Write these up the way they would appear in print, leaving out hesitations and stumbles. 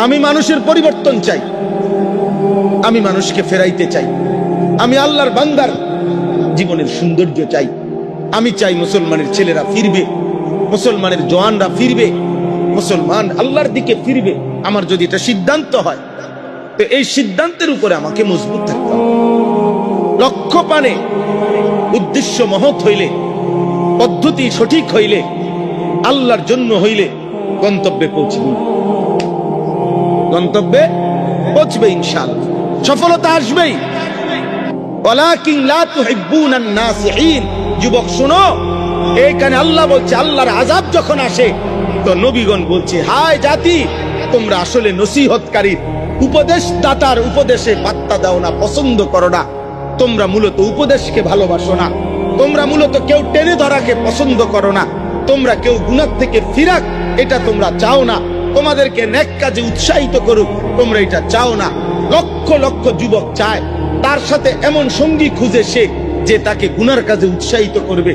আমি মানুষের পরিবর্তন চাই, আমি মানুষকে ফেরাইতে চাই, আমি আল্লাহর বান্দার জীবনের সৌন্দর্য চাই। আমি চাই মুসলমানের ছেলেরা ফিরবে, মুসলমানের জওয়ানরা ফিরবে, মুসলমান আল্লাহর দিকে ফিরবে। আমার যদি এটা সিদ্ধান্ত হয়, তো এই সিদ্ধান্তের উপরে আমাকে মজবুত থাকতে হবে। লক্ষ্য পানে উদ্দেশ্য মহৎ হইলে, পদ্ধতি সঠিক হইলে, আল্লাহর জন্য হইলে গন্তব্যে পৌঁছবে, গন্তব্যে পৌঁছবে ইনশাআল্লাহ, সফলতা আসবেই। ওয়ালাকিন লা তুহিব্বুনান নাসিহিন। যুবক শোনো, এইখানে আল্লাহ বলছে আল্লাহর আযাব যখন আসে তো নবীগণ বলছে, হায় জাতি, তোমরা আসলে নসিহতকারী উপদেশদাতার উপদেশে পাত্তা দাও না, পছন্দ করো না। তোমরা মূলত উপদেশকে ভালোবাসো না, তোমরা মূলত কেউ টেনে ধরাকে পছন্দ করো না, তোমরা কেউ গুনাহ থেকে ফিরাক এটা তোমরা চাও না, তোমাদেরকে নেক কাজে উৎসাহিত করুক তোমরা এটা চাও না। লক্ষ লক্ষ যুবক চায় তার সাথে এমন সঙ্গী খুঁজে সে যে তাকে গুনার কাজে উৎসাহিত করবে,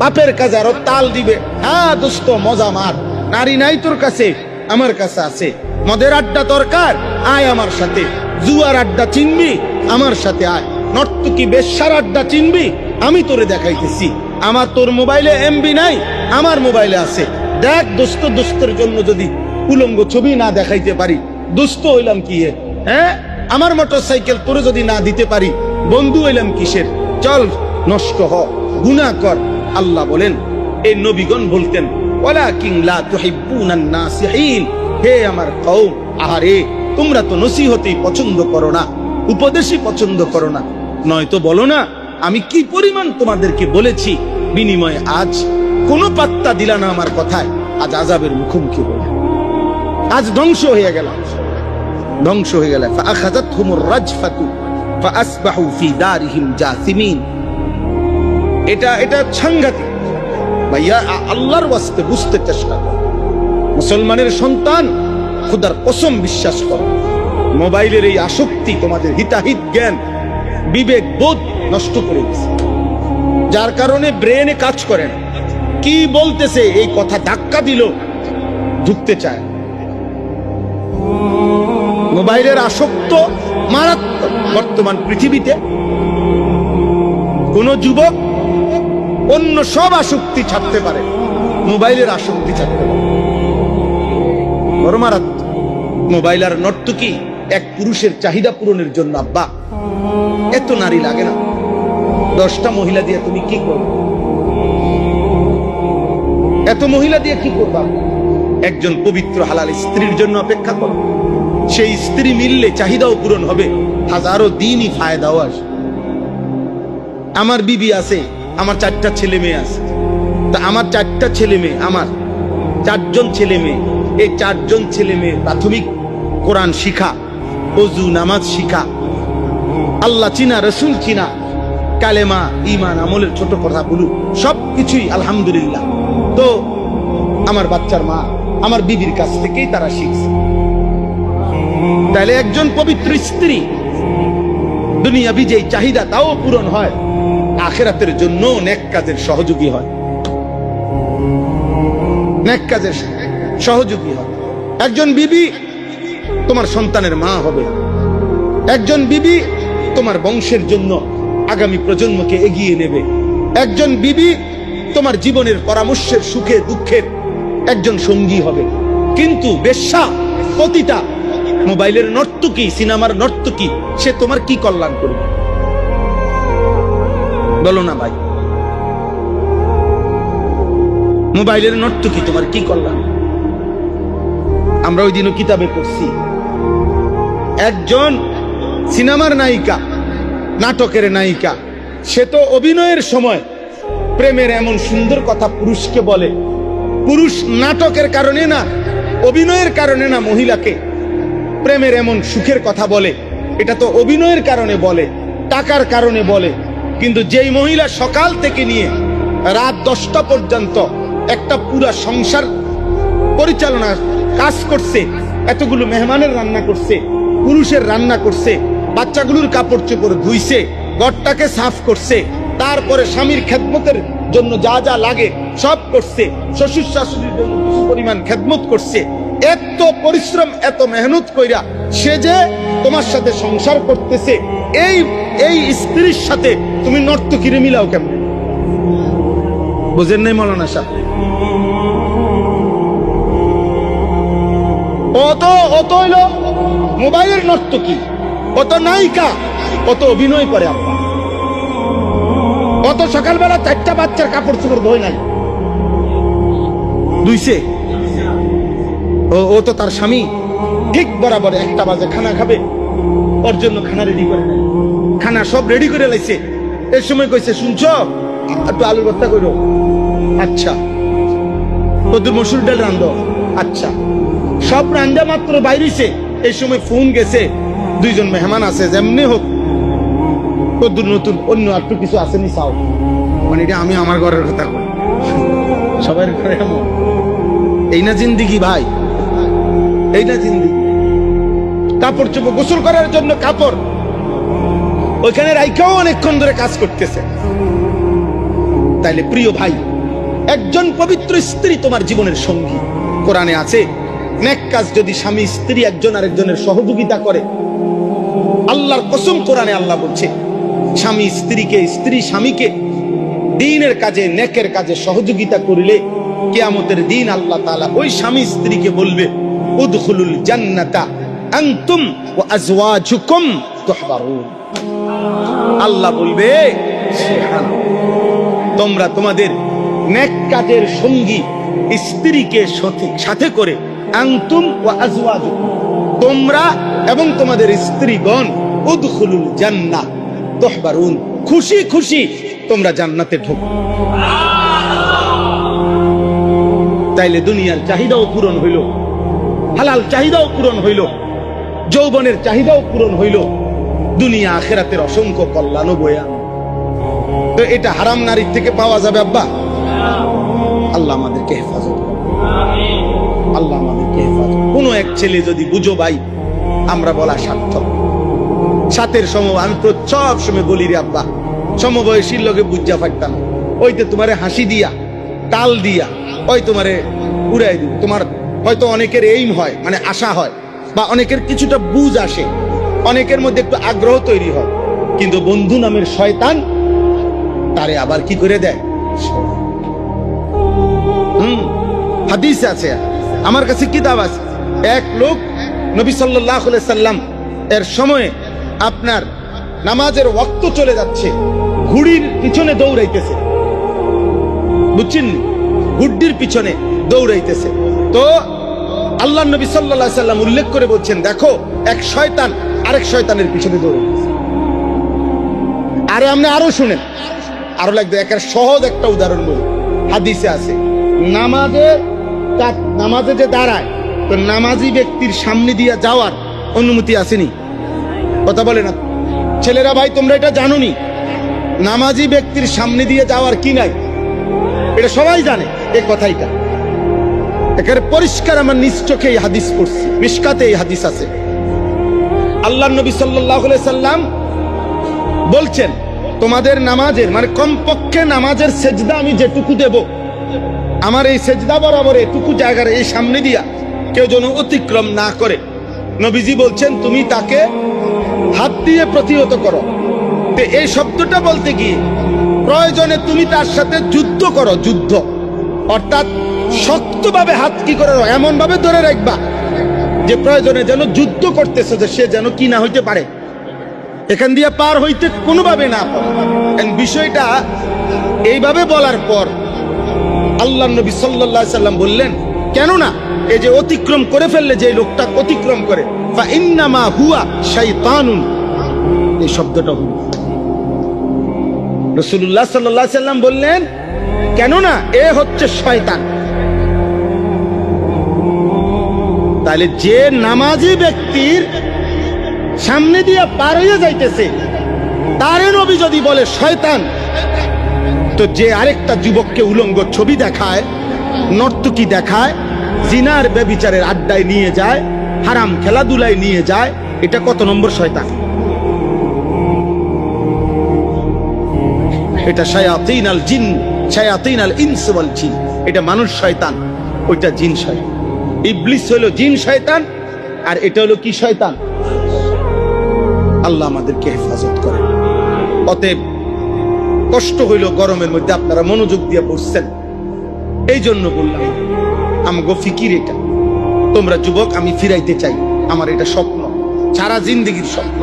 পাপের কাজে আরো তাল দিবে। হ্যাঁ দোস্ত, মজা মার, নারী নাই তোর কাছে, আমার কাছে আছে। মদের আড্ডা দরকার, আয় আমার সাথে। জুয়ার আড্ডা চিনবি, আমার সাথে আয়। নর্তকী বেশ্যার আড্ডা চিনবি, আমি তোরে দেখাইতেছি। আমার তোর মোবাইলে এমবি নাই, আমার মোবাইলে আছে। দেখ দোস্ত, দোস্তের জন্য যদি উলঙ্গ ছবি না দেখাইতে পারি, দোস্ত হইলাম কি? হ্যাঁ, আমার মোটরসাইকেল তোরে যদি না দিতে পারি, বন্ধু হইলাম কিসের? চল নষ্ট হ, গুনাহ কর। আল্লাহ বলেন, এই নবীগণ বলতেন, ওয়ালাকিন লা তুহিব্বুনান নাসিহিন। হে আমার কওম, আহারে তোমরা তো নসিহতই পছন্দ করো না, উপদেশই পছন্দ করো না। নয়তো বলো না আমি কি পরিমাণ তোমাদেরকে বলেছি, বিনিময়ে আজ কোনো পাত্তা দিলা না আমার কথায়। আজ আযাবের মুখোমুখি হয়ে, আজ ধ্বংস হয়ে গেল, ধ্বংস হয়ে গেল। ফাআখাযাতহুমুর রাজফাতু ফাআসবাহু ফি দারিহিম জাসিমিন। এটা সাংঘাতিক ভাইয়া। আল্লাহর ওয়াস্তে বুঝতে চেষ্টা করো। মুসলমানের সন্তান, খোদার কসম বিশ্বাস করো, মোবাইলের এই আসক্তি তোমাদের হিতাহিত জ্ঞান, বিবেক বোধ নষ্ট করে দিচ্ছে, যার কারণে ব্রেনে কাজ করে না। কি বলতেছে এই কথা ধাক্কা দিল, ঢুকতে চায়। মোবাইলের আসক্ত মারাত্মক। বর্তমান পৃথিবীতে কোন যুবক অন্য সব আসক্তি ছাড়তে পারে, মোবাইলের আসক্তি ছাড়তে পারে, বড় মারাত্মক। মোবাইল আর নর্তকী এক পুরুষের চাহিদা পূরণের জন্য। আব্বা, এত নারী লাগে না? 10টা মহিলা দিয়ে তুমি কি করবে? এত মহিলা দিয়ে কি করবা? একজন পবিত্র হালাল স্ত্রীর জন্য অপেক্ষা করো। সেই স্ত্রী মিললে চাহিদাও পূরণ হবে, হাজারো দিনই ফায়দাও আসবে। আমার বিবি আছে, আমার 4টা ছেলে মেয়ে আছে। তা আমার 4টা ছেলে মেয়ে, আমার 4জন ছেলে মেয়ে, এই 4জন ছেলে মেয়ে প্রাথমিক কোরআন শিখা, ওযু নামাজ শিখা, আল্লাহ চিনা, রসুল চিনা, কালেমা, ঈমান, আমলের ছোট কথা বলু, সবকিছুই আলহামদুলিল্লাহ। তো আমার বাচ্চার মা আমার বিবির কাছ থেকেই তারা শিখছে। তাহলে একজন পবিত্র স্ত্রী দুনিয়াবি যে চাহিদা তাও পূরণ হয়, আখিরাতের জন্য নেক কাজের সহযোগী হয়, নেক কাজের সহযোগী হয়। একজন বিবি তোমার সন্তানের মা হবে, একজন বিবি তোমার বংশের জন্য আগামী প্রজন্মকে এগিয়ে নেবে, একজন বিবি তোমার জীবনের পরামর্শের সুখে দুঃখের একজন সঙ্গী হবে। কিন্তু বেশ্যা, পতিতা, মোবাইলের নর্তকী, সিনেমার নর্তকী, সে তোমার কি কল্যাণ করবে? বলো না ভাই, মোবাইলের নর্তকী তোমার কি কল্যাণ? আমরা ওই দিনও কিতাবে পড়ছি, একজন সিনেমার নায়িকা, নাটকের নায়িকা, সে তো অভিনয়ের সময় প্রেমের এমন সুন্দর কথা পুরুষকে বলে। পুরুষ নাটকের কারণে না, অভিনয়ের কারণে না মহিলাকে প্রেমের এমন সুখের কথা বলে, এটা তো অভিনয়ের কারণে বলে, টাকার কারণে বলে। কিন্তু যেই মহিলা সকাল থেকে নিয়ে রাত 10টা পর্যন্ত একটা পুরা সংসার পরিচালনা কাজ করছে, এতগুলো মেহমানের রান্না করছে, পুরুষের রান্না করছে, বাচ্চাগুলোর কাপড় চোপড় ধুইছে, ঘরটাকে সাফ করছে, তারপরে স্বামীর খেদমতের জন্য যা যা লাগে সব করছে, শ্বশুর শাশুড়ির জন্য কিছু পরিমাণ খেদমত করছে, এত পরিশ্রম এত মেহনত কইরা সে যে তোমার সাথে সংসার করতেছে, এই এই স্ত্রীর সাথে তুমি নর্তকীরে মিলাও কেমন? বুঝেন নাই মৌলানা সাহেব? অত হইল মোবাইলের নর্তকী, কত নায়িকা, কত অভিনয় করে আব্বা, কত সকালবেলা 4টা বাচ্চার কাপড় চোপড় ধোয় নাই, ধুইছে। ও তো তার স্বামী ঠিক বরাবর 1টা বাজে খানা খাবে, ওর জন্য খানা রেডি করে নেয়, খানা সব রেডি করে লাইছে। এই সময় কইছে, শুনছো একটু আলুর ভর্তা করো, আচ্ছা। কদ্দুর মসুর ডাল রান্ধো, আচ্ছা। সব রান্ধা মাত্র বাইরেছে, এই সময় ফোন গেছে, 2জন মেহমান আছে, যেমনি হোক কদ্দুর নতুন অন্য একটু কিছু আসেনি চাও, মানে এটা আমি আমার ঘরের কথা কই, সবার ঘরে এমন। এই না জিন্দিগি ভাই, এই না জিন্দিগি। কাপড় চোপড় গোসল করার জন্য কাপড় ওইখানে রাইখাও অনেকক্ষণ ধরে কাজ করতেছে। তাইলে প্রিয় ভাই, একজন পবিত্র স্ত্রী তোমার জীবনের সঙ্গী। কোরআনে আছে, নেক কাজ যদি স্বামী স্ত্রী একজন আরেকজনের সহযোগিতা করে, আল্লাহর কসম কোরআনে আল্লাহ বলছে, স্বামী স্ত্রীকে, স্ত্রী স্বামীকে দ্বীনের কাজে, নেকের কাজে সহযোগিতা করিলে কিয়ামতের দিন আল্লাহ তাআলা ওই স্বামী স্ত্রীকে বলবে, উদখুলুল জান্নাতা আনতুম ওয়া আজওয়াজুকুম তুহবারুন। আল্লাহ বলবে, তোমরা তোমাদের নেক কাজের সঙ্গী স্ত্রীকে সাথে করে, আনতুম ওয়া আজওয়াজুকুম, তোমরা এবং তোমাদের স্ত্রীগণ, উদখুলুল জান্নাহ তুহবারুন, খুশি খুশি তোমরা জান্নাতে ঢোকো। তাইলে দুনিয়ার চাহিদাও পূরণ হইল, হালাল চাহিদাও পূরণ হইল, যৌবনের চাহিদাও পূরণ হইল, দুনিয়া আখিরাতের অসংখ্য কল্যাণও বয়ে আনবে। তো এটা হারাম নারীর থেকে পাওয়া যাবে আব্বা? আল্লাহ আমাদেরকে হেফাজত করুন, আল্লাহ আমাদেরকে হেফাজত। কোনো এক ছেলে যদি বুঝো ভাই, আমরা বলা সার্থক। সাথের আমি সব সময় বলি রে আব্বা, সমবয়সীর লোকে বুঝা পারতাম, ওইতে তোমারে হাসি দিয়া, তাল দিয়া, ওই তোমারে উড়াই দিব। তোমার হয়তো অনেকের এইম হয়, মানে আশা হয়, বা অনেকের কিছুটা বুঝ আসে, অনেকের মধ্যে একটু আগ্রহ তৈরি হয়, কিন্তু বন্ধু নামের শয়তান তারে আবার কি করে দেয়। হাদিস আছে, আমার কাছে কিতাব আছে, এক লোক নবী সাল্লাল্লাহু আলাইহি সাল্লাম এর সময়ে আপনার নামাজের ওয়াক্ত চলে যাচ্ছে, ঘুড়ির পিছনে দৌড়াইতেছে, বুঝছেন, ঘুড়ির পিছনে দৌড়াইতেছে। তো আল্লাহ নবী সাল্লাল্লাহু আলাইহি সাল্লাম উল্লেখ করে বলছেন, দেখো এক শয়তান আরেক শয়তানের পিছনে দৌড়াইতেছে। আরে আপনি আরো শুনেন, আরো লাগবে, একটা সহজ একটা উদাহরণ বলি। হাদিসে আছে, নামাজে যে দাঁড়ায়, তো নামাজি ব্যক্তির সামনে দিয়ে যাওয়ার অনুমতি আসেনি? কথা বলে না ছেলেরা, ভাই তোমরা এটা জানোনি, নামাজি ব্যক্তির সামনে দিয়ে যাওয়ার কি নাই? এটা সবাই জানে এই কথাইটা, একেবারে পরিষ্কার। আমার নিজ চোখে এই হাদিস পড়ছি, মিশকাতে এই হাদিস আছে। আল্লাহ নবী সাল্লাল্লাহু আলাইহি সাল্লাম বলছেন, তোমাদের নামাজের, মানে কমপক্ষে নামাজের সেজদা আমি যেটুকু দেব, আমার এই সেজদা বরাবর এটুকু জায়গার এই সামনে দিয়া কেউ যেন অতিক্রম না করে। নবীজি বলছেন, তুমি তাকে হাত দিয়ে প্রতিহত করো। তো এই শব্দটা বলতে গিয়ে প্রয়োজনে তুমি তার সাথে যুদ্ধ করো, যুদ্ধ অর্থাৎ শক্তভাবে হাত কি করে এমন ভাবে ধরে রাখবা যে প্রয়োজনে যেন যুদ্ধ করতেছে, যে সে যেন কি না হইতে পারে, এখান দিয়ে পার হইতে কোনোভাবে না পারে। বিষয়টা এইভাবে বলার পর আল্লাহ নবী সাল্লাল্লাহু আলাইহি সাল্লাম বললেন, কেননা এই যে অতিক্রম করে ফেললে, যে লোকটা অতিক্রম করে, ফা ইন্নামা হুয়া শাইতানুন, এই শব্দটা রাসূলুল্লাহ সাল্লাল্লাহু আলাইহি সাল্লাম বললেন, কেননা এ হচ্ছে শয়তান। তাহলে যে নামাজি ব্যক্তির সামনে দিয়ে পার হয়ে যাইতেছে, তারে নবী যদি বলে শয়তান, তো যে আরেকটা যুবককে উলঙ্গ ছবি দেখায়, নর্তকী দেখায়, জিনার ব্যভিচারের আড্ডায় নিয়ে যায়, হারাম খেলাধুলায় নিয়ে যায়, এটা কত নম্বর শয়তান? এটা শায়াতিন আল জিন, শায়াতিন আল ইনস ওয়াল জিন, এটা মানুষ শয়তান, ওইটা জিন শয়তান। ইবলিস হলো জিন শয়তান, আর এটা হলো কি শয়তান? আল্লাহ আমাদেরকে হেফাজত করে। অতএব কষ্ট হইল গরমের মধ্যে, আপনারা মনোযোগ দিয়ে পড়ছেন, এই জন্য বললাম আমগো ফিকির এটা। তোমরা যুবক, আমি ফিরাইতে চাই, আমার এটা স্বপ্ন, সারা জিন্দগির স্বপ্ন,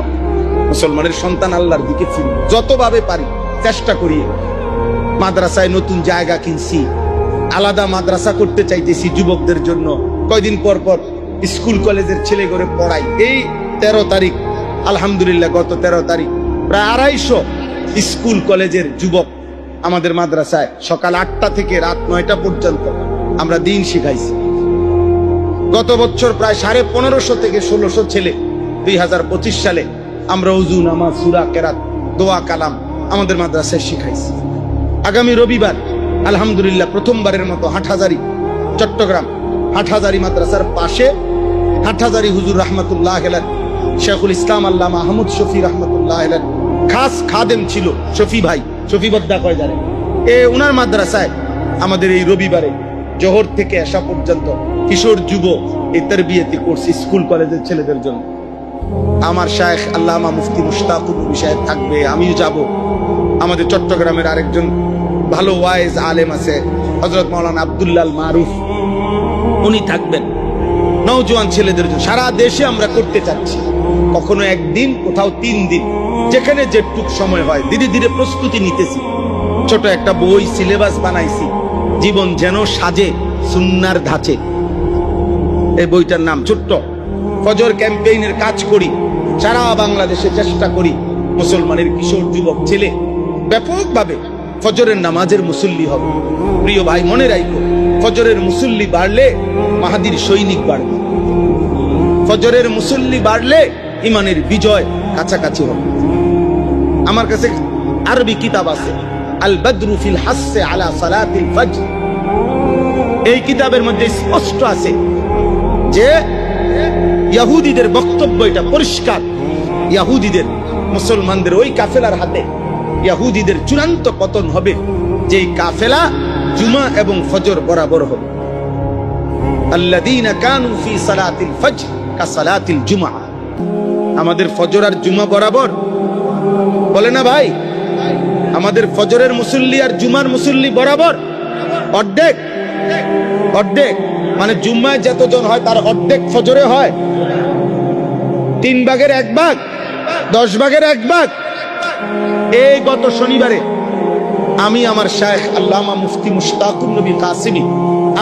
মুসলমানের সন্তান আল্লাহর দিকে ফিরি, যতভাবে পারি চেষ্টা করি। মাদ্রাসায় নতুন জায়গা কিনছি, আলাদা মাদ্রাসা করতে চাইতেছি যুবকদের জন্য। কয়দিন পর পর স্কুল কলেজের ছেলে করে পড়াই। এই 13 তারিখ আলহামদুলিল্লাহ, গত 13 তারিখ প্রায় 250 স্কুল কলেজের যুবক আমাদের মাদ্রাসায় সকাল 8টা থেকে রাত 9টা পর্যন্ত আমরা দিন শিখাইছি। গত বছর প্রায় 1550 থেকে 1600 ছেলে 2025 সালে আমরা উযু, নামাজ, সূরা, কেরাত, দোয়া, কালাম আমাদের মাদ্রাসায় শিখাইছি। আগামী রবিবার আলহামদুলিল্লাহ প্রথমবারের মতো হাটহাজারী, চট্টগ্রাম হাটহাজারী মাদ্রাসার পাশে হাটহাজারী হুজুর রহমতুল্লাহ আলাইহি, শেখুল ইসলাম আল্লামা আহমদ শফি রহমতুল্লাহ আলাইহি খাস খাদেম ছিল শফি ভাই, শফি বদ্দা কয় জানেন, উনার মাদ্রাসায় আমাদের এই রবিবারে জোহর থেকে এশা পর্যন্ত কিশোর যুব এই তারবিয়াতি কোর্স স্কুল কলেজের ছেলেদের জন্য। আমার শায়েখ আল্লামা মুফতি মুশতাকুর নবী সাহেব থাকবে, আমিও যাব। আমাদের চট্টগ্রামের আরেকজন ভালো ওয়াইজ আলেম আছে হযরত মাওলানা আব্দুল্লাহ মারুফ, উনি থাকবেন। নওজোয়ান ছেলেদের জন্য সারা দেশে আমরা করতে চাচ্ছি, কখনো একদিন, কোথাও 3 দিন, যেখানে যেটুক সময় হয়। ধীরে ধীরে প্রস্তুতি নিতেছি, ছোট একটা বই সিলেবাস বানাইছি, জীবন যেন সাজে সুন্নার ধাঁচে। এই বইটার নাম ছোট্ট। ফজর ক্যাম্পেইনের কাজ করি, সারা বাংলাদেশে চেষ্টা করি মুসলমানের কিশোর যুবক ছেলে ব্যাপকভাবে ফজরের নামাজের মুসল্লি হবে। প্রিয় ভাই, মনে রাখো, ফজরের মুসল্লি বাড়লে মাহাদির সৈনিক বাড়বে, ফজরের মুসল্লি বাড়লে ইমানের বিজয় কাছাকাছি হবে। আমার কাছে আরবি কিতাব আছে, আল বদরু ফিল হাসসে আলা সালাতিল ফজর। এই কিতাবের মধ্যে স্পষ্ট আছে যে ইহুদিদের বক্তব্য এটা পরিষ্কার, ইহুদিদের, মুসলমানদের ওই কাফেলার হাতে ইহুদিদের চূড়ান্ত পতন হবে, যে কাফেলা জুমা এবং ফজর বরাবর হবে। আল্লাযীনা কানু ফি সালাতিল ফজর কাসালাতিল জুমআ। আমাদের ফজর আর জুমা বরাবর, বলে না ভাই? আমাদের ফজরের মুসল্লি আর জুমার মুসল্লি বরাবর, অর্ধেক অর্ধেক, মানে জুম্মায় যতজন হয় তার অর্ধেক ফজরে হয়। 3 ভাগের 1 ভাগ, 10 ভাগের 1 ভাগ। এই গত শনিবারে আমি আমার শায়েখ আল্লামা মুফতি মুশতাকুর নবী কাসিমি,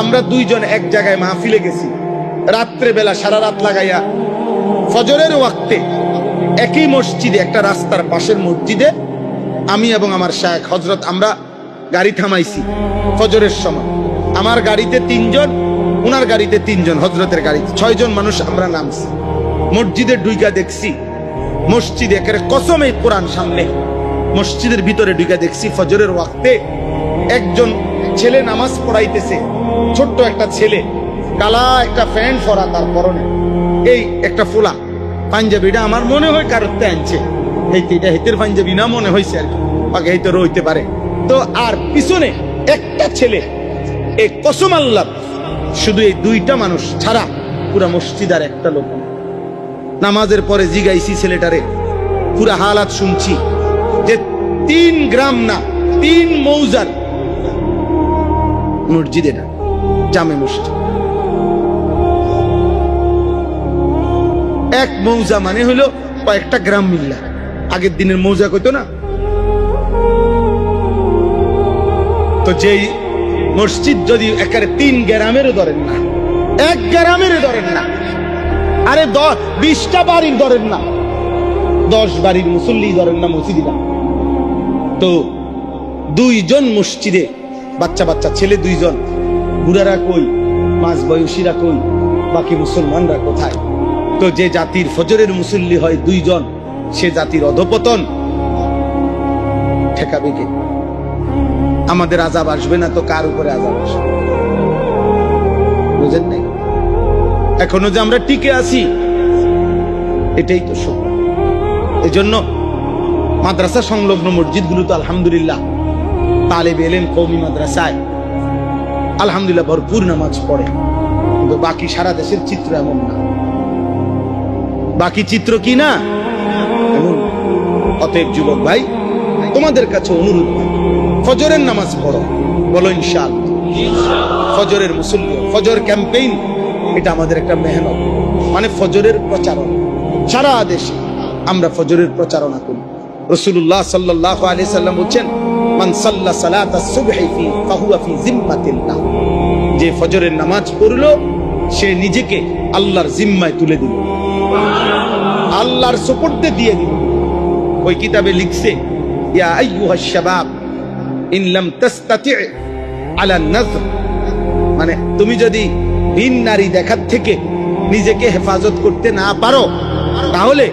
আমরা 2 জন এক জায়গায় মাহফিলে গেছি। রাত্রে বেলা সারা রাত লাগাইয়া ফজরের ওয়াক্তে একই মসজিদে, একটা রাস্তার পাশের মসজিদে আমি এবং আমার শায়েখ হযরত আমরা গাড়ি থামাইছি ফজরের সময়। আমার গাড়িতে 3 জন, উনার গাড়িতে 3 জন, হযরতের গাড়িতে 6 জন মানুষ আমরা নামছি। মসজিদে ঢুইকা দেখছি, মসজিদে একেবারে কসমে কোরআন সামনে, মসজিদের ভিতরে ঢুইকা দেখছি ফজরের ওয়াক্তে একজন ছেলে নামাজ পড়াইতেছে, ছোট্ট একটা ছেলে, কালা একটা প্যান্ট পরা, তার পরনে এই একটা ফোলা পাঞ্জাবিটা আমার মনে হয় কারোতে আনছে, এটা হেতের পাঞ্জাবি না মনে হয়েছে আর কি, বাকি হেতের হইতে পারে। তো আর পিছনে একটা ছেলে, এই কসম আল্লাহ, শুধু এই 2টা মানুষ ছাড়া পুরা মসজিদ আর একটা লোক। নামাজের পরে জিগাইছি ছেলেটারে, পুরা হালাত শুনছি যে 3 গ্রাম না 3 মৌজার মসজিদ, এটা জামে মসজিদ। 1 মৌজা মানে হলো কয়েকটা গ্রাম মিল্লা, আগের দিনের মৌজা কইতো না। তো যেই মসজিদ যদি একেবারে 3 গ্রামেরও ধরেন না, 1 গ্রামেরও ধরেন না, আরে 20টা বাড়ির ধরেন না, 10 বাড়ির মুসল্লি ধরেন না মসজিদা, তো 2 জন মসজিদে, বাচ্চা বাচ্চা ছেলে 2 জন, বুড়ারা কই, মাঝ বয়সীরা কই, বাকি মুসলমানরা কোথায়? তো যে জাতির ফজরের মুসল্লি হয় 2 জন, সে জাতির অধপতন ঠেকাবে কে? আমাদের আযাব আসবে না তো কার উপরে আযাব আসবে? বুঝেন নাই? এখনো যে আমরা টিকে আছি, এটাই তো সত্য। এজন্য মাদ্রাসা সংলগ্ন মসজিদগুলো তো আলহামদুলিল্লাহ তালেবে ইলম কওমি মাদ্রাসায় আলহামদুলিল্লাহ ভরপুর নামাজ পড়ে। কিন্তু বাকি সারা দেশের চিত্র এমন না। বাকি চিত্র কি না এমন। অতএব যুবক ভাই, তোমাদের কাছে অনুরোধ, ফজরের নামাজ পড়ো, বলো ইনশাআল্লাহ। ফজরের মুসল্লি, ফজর ক্যাম্পেইন, এটা আমাদের একটা মেহনত, মানে ফজরের প্রচারণা। সারা দেশে আমরা ফজরের প্রচারণা করি। রাসূলুল্লাহ সাল্লাল্লাহু আলাইহি সাল্লাম বলেন, মান সাল্লা সালাতাস সুবহি ফি ফাহুয়া ফি জিম্মাতিল্লাহ, যে ফজরের নামাজ পড়লো সে নিজেকে আল্লাহর জিম্মায় তুলে দিল, আল্লাহর সুপুর্দে দিয়ে দিল। ওই কিতাবে লিখছে, ইয়া আইয়ুহাশ শাবাব ইন লাম তাস্তাতি আলা নাজর, মানে তুমি যদি ভিন নারী দেখার থেকে নিজেকে হেফাজত করতে না পারো, তাহলে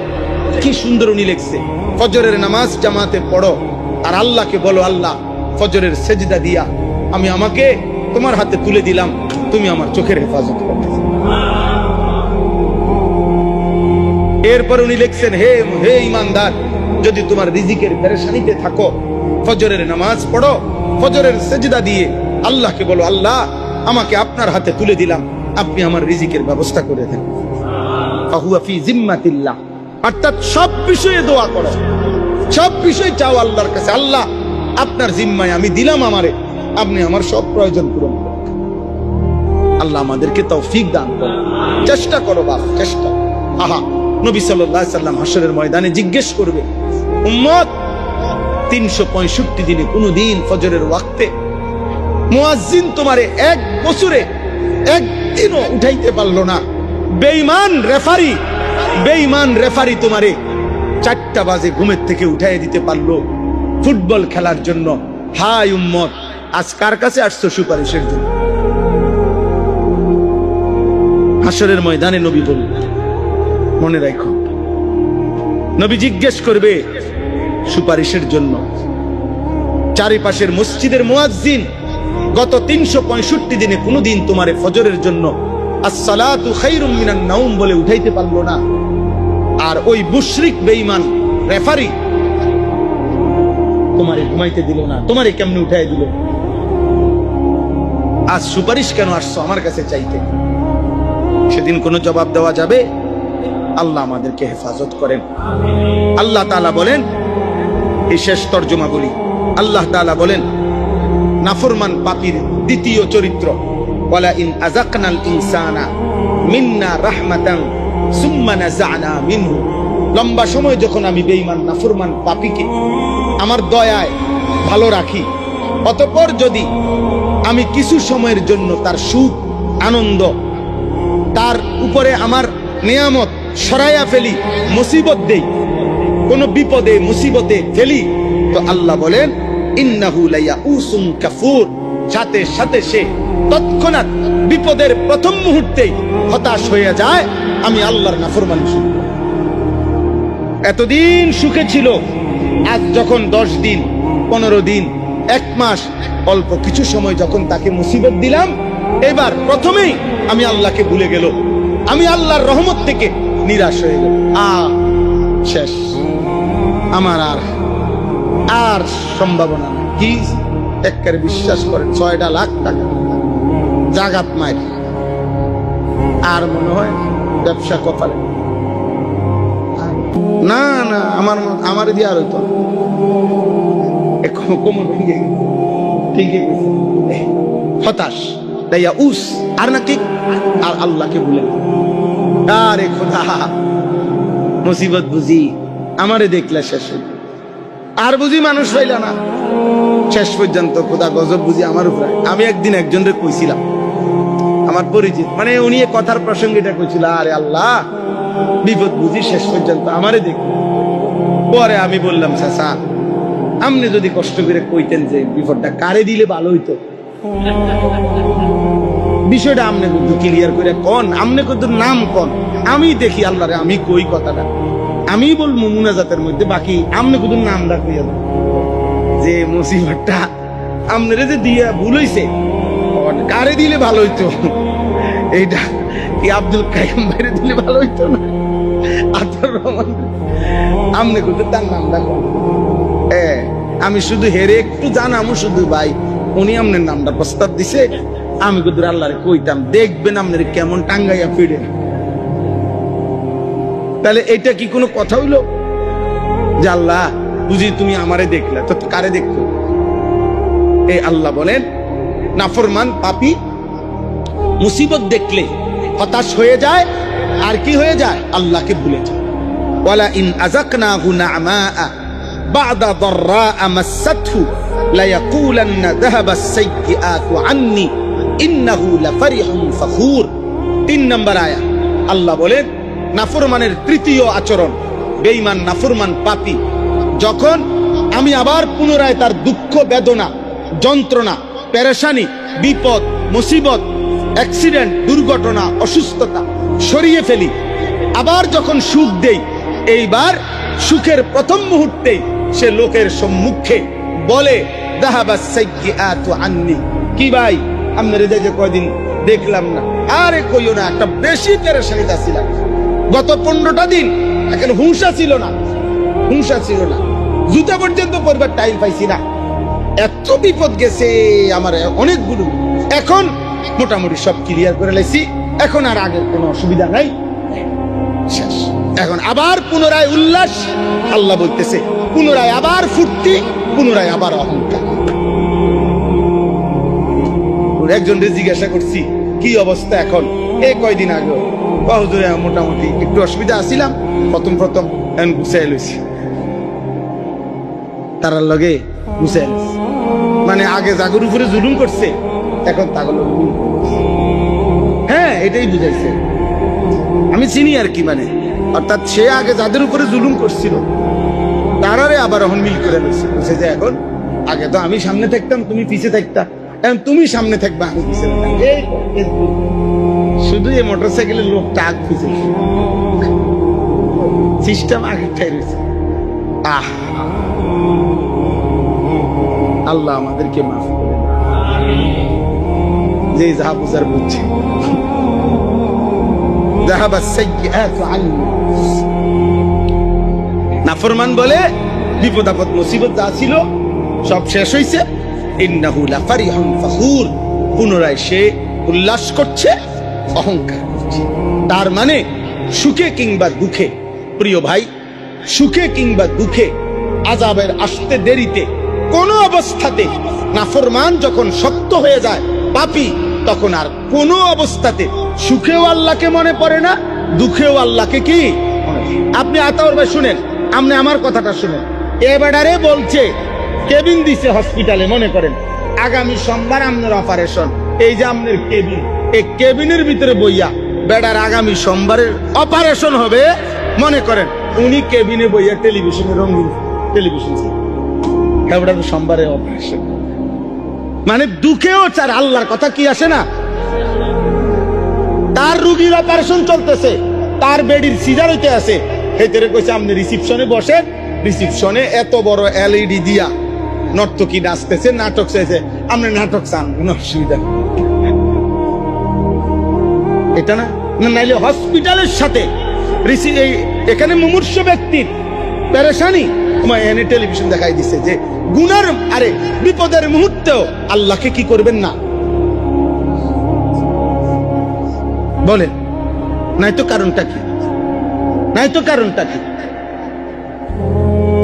কি সুন্দর উনি লিখছে, ফজরের নামাজ জামাতে পড়ো আর আল্লাহকে বলো, আল্লাহ ফজরের সেজদা দিয়া আমি আমাকে তোমার হাতে তুলে দিলাম, তুমি আমার চোখের হেফাজত করো। এরপর উনি লিখছেন, হে হে ঈমানদার, যদি তোমার রিজিকের পেরেশানিতে থাকো, ফজরের নামাজ পড়ো, ফজরের সেজদা দিয়ে আল্লাহকে বলো, আল্লাহ আমাকে আপনার হাতে তুলে দিলাম, আপনি আমার রিজিকের ব্যবস্থা করে দেন। ফাহুয়া ফি জিম্মাতিল্লাহ, অর্থাৎ সব বিষয়ে দোয়া করো, সব বিষয় চাও আল্লাহর কাছে, আল্লাহ আপনার জিম্মায় আমি দিলাম আমারে, আপনি আমার সব প্রয়োজন পূরণ করুন। আল্লাহ আমাদেরকে তৌফিক দান করুন। চেষ্টা করো বাপ, চেষ্টা। আহা, নবী সাল্লাল্লাহু আলাইহি সাল্লাম হাশরের ময়দানে জিজ্ঞেস করবে, উম্মত 365 দিনে কোনদিন ফজরের ওয়াক্তে মুয়াজ্জিন তোমারে এক বছরে একদিনও উঠাইতে পারলো না, বেঈমান রেফারি তোমারে 4টা বাজে ঘুমের থেকে উঠাই দিতে পারলো ফুটবল খেলার জন্য। হায় উম্মত, আজ কার কাছে আসছো সুপারিশের জন্য? হাশরের ময়দানে নবী বললেন, মনে রাখো, নবী জিজ্ঞেস করবে সুপারিশের জন্য। চারিপাশের মসজিদের মুয়াজ্জিন গত 365 দিনে কোনদিন তোমারে ফজরের জন্য আসসালাতু খায়রুম মিনান নাওম বলে উঠাইতে পারলো না, আর ওই মুশরিক বেঈমান রেফারি তোমারে ঘুমাইতে দিল না, তোমারে কেমনে উঠাই দিল? আজ সুপারিশ কেন আসছো আমার কাছে চাইতে? সেদিন কোনো জবাব দেওয়া যাবে? আল্লাহ আমাদেরকে হেফাজত করেন। আল্লাহ তাআলা বলেন, এই শেষ তরজমা বলি, আল্লাহ তাআলা বলেন নাফরমান পাপীর দ্বিতীয় চরিত্র, ওয়ালা ইন আযাকনাল ইনসানা মিন্না রাহমাতান সুম্মা নাযা'না মিনহু, লম্বা সময় যখন আমি বেঈমান নাফরমান পাপীকে আমার দয়ায় ভালো রাখি, অতঃপর যদি আমি কিছু সময়ের জন্য তার সুখ আনন্দ, তার উপরে আমার নিয়ামত সরাইয়া ফেলি, মুসিবত দেই, কোন বিপদে মুসিবতে ফেলি, তো আল্লাহ বলেন ইন্নাহু লায়াউসুন কাফুর, সাথে সাথে সে তৎক্ষণাৎ বিপদের প্রথম মুহূর্তেই হতাশ হয়ে যায়, আমি আল্লাহর নাফরমানি শুরু। এতদিন সুখে ছিল, আজ যখন 10 দিন 15 দিন 1 মাস অল্প কিছু সময় যখন তাকে মুসিবত দিলাম, এবার প্রথমেই আমি আল্লাহকে ভুলে গেল, আমি আল্লাহর রহমত থেকে নিরাশ হয়ে গেল। শেষ, আমার আর সম্ভাবনা না। কি একবারে বিশ্বাস করেন, 6টা লাখ টাকা জাগাত মায়ের, আর মনে হয় ব্যবসা কপালে না না, আমার দিয়ে আর হইতো কোমর ভেঙে গেছে, ঠিকই হতাশ, উস আর নাকি আর আল্লাহকে ভুলে, আরে খোদা মুসিবত বুঝি আমারে দেখলে শেষ আর বুঝি মানুষ হইল না, শেষ পর্যন্ত খোদা গজব বুঝি আমার উপরে। আমি একদিন একজনরে কইছিলাম, আমার পরিচিত, মানে উনি কথার প্রসঙ্গে এটা কইছিল, আরে আল্লাহ বিপদ বুঝি শেষ পর্যন্ত আমারে দেখল। পরে আমি বললাম, চাচা আপনি যদি কষ্ট করে কইতেন যে বিপদটা কারে দিলে ভালো হইতো, বিষয়টা আপনি কিন্তু ক্লিয়ার করে কোন, আপনি কিন্তু নাম কোন, আমি দেখি আল্লাহরে, আমি কই কথাটা, আমি বলবো মুনাজাতের মধ্যে, বাকি আপনি কিন্তু নাম রাখিয়া যে মুসিবতটা আপনারে যে দিয়া ভুল হইছে, কারে দিলে ভালো হইতো, এইটা কি আব্দুল কাইয়ুম ভাইরে দিলে ভালো হইতো না, আতর রহমান, আপনি কিন্তু তার নাম রাখো। আমি শুধু হেরে একটু জানামো শুধু, ভাই উনি আপনার নামটা প্রস্তাব দিছে, আমি কুদুর আল্লাহরে কইতাম, দেখবেন আপনার কেমন টাঙ্গাইয়া ফিরে। তাহলে এটা কি কোনো কথা হইলো যে আল্লাহ বুঝি তুমি আমারে দেখলা, তো কারে দেখতো? এই আল্লাহ বলেন নাফরমান পাপী মুসিবত দেখলে হতাশ হয়ে যায়, আর কি হয়ে যায়? আল্লাহকে ভুলে যায়। ওয়ালা ইন আযাকনাহু না'মাআ বা'দা দাররা'a মাসাতহু লা ইয়াকুলান্না যাহাবাস সাইয়্যাতু আন্নী ইন্নাহু লাফারিহুন ফাখুর। 3 নম্বর আয়াত আল্লাহ বলেন নাফরমানের তৃতীয় আচরণ, বেঈমান নাফরমান পাপী যখন আমি আবার পুনরায় তার দুঃখ বেদনা যন্ত্রণা পেরেশানি বিপদ মুসিবত অ্যাক্সিডেন্ট দুর্ঘটনা অসুস্থতা সরিয়ে ফেলি, আবার যখন সুখ দেই, এইবার সুখের প্রথম মুহূর্তেই সে লোকের সম্মুখে বলে যাহাবাস সাইয়্যাতু আন্নী, কি ভাই আপনার যে কয়দিন দেখলাম না, আরে কইও না, একটা বেশি পেরেশানিতে ছিলাম গত 15টা দিন, এখন হুঁশা ছিল না, জুতা পর্যন্ত পরিবার টাইম পাইছি না, এত বিপদ গেছে আমার অনেকগুলো, এখন মোটামুটি সব ক্লিয়ার করে লাইছি, এখন আর আগের কোনো অসুবিধা নাই, শেষ। এখন আবার পুনরায় উল্লাস, আল্লাহ বলতেছে পুনরায় আবার ফুর্তি, পুনরায় আবার অহংকার। একজনকে জিজ্ঞাসা করছি কি অবস্থা এখন, এই কয়দিন আগে হুজুরে মোটামুটি একটু অসুবিধা আসছিলাম, প্রথম গুছাই লইছি, তারার লগে গুছাই লইছি, মানে আগে জাগর উপরে জুলুম করছে, এখন তাগর লগে জুলুম করছে। হ্যাঁ, এটাই বুঝাইছে, আমি চিনি আর কি, মানে অর্থাৎ সে আগে যাদের উপরে জুলুম করছিল তারারে আবার এখন মিল করে লইছে, বুঝে যে এখন আগে তো আমি সামনে থাকতাম তুমি পিছে থাকতা, এখন তুমি সামনে থাকবা আমি পিছে থাকতাম, শুধু এই মোটরসাইকেলের লোকটা আগ পিছে, সিস্টেম আগেরটাই রয়েছে। আল্লাহ আমাদেরকে মাফ করে, যে যাহা বুঝার বুঝছে। নাফরমান বলে বিপদ আপদ মুসিবত যা ছিল সব শেষ হইছে, ইন্নাহু লাফারিহুন ফাখুর, পুনরায় সে উল্লাস করছে, অহংকার করছে। তার মানে সুখে কিংবা দুঃখে, প্রিয় ভাই, সুখে কিংবা দুঃখে, আযাবের আসতে দেরিতে, কোন অবস্থাতে নাফরমান যখন শক্ত হয়ে যায় পাপী, তখন আর কোন অবস্থাতে সুখেও আল্লাহকে মনে পড়ে না, দুঃখেও আল্লাহকে কি। আপনি আতাউর ভাই শুনেন, আপনি আমার কথাটা শুনেন, এ বেডারে বলছে কেবিন দিছে হসপিটালে, মনে করেন আগামী সোমবার আপনার অপারেশন, এই যে আপনার কেবিন, এই কেবিনের ভিতরে বইয়া বেডার আগামী সোমবারের অপারেশন হবে, মনে করেন উনি কেবিনে বইয়া টেলিভিশনে রঙিন টেলিভিশন সোমবারে অপারেশন, মানে দুঃখেও চার আল্লাহর কথা কি আসে না। তার রুগীর অপারেশন চলতেছে, তার বেডির সিজার হইতে আছে, হেতেরে কইছে আপনি রিসিপশনে বসেন, রিসিপশনে এত বড় এলইডি দিয়া নর্তকী নাচতেছে, নাটক চাইছে, আপনি নাটক চান, কোনো অসুবিধা নেই, এটা না। নাইলে হসপিটালের সাথে এখানে মুমূর্ষ ব্যক্তির পেরেশানি তোমায় এনে টেলিভিশন দেখাই দিছে যে গুনার আরে বিপদের মুহূর্তেও আল্লাহকে কি করবেন না, বলেন নাই তো কারণটা কি,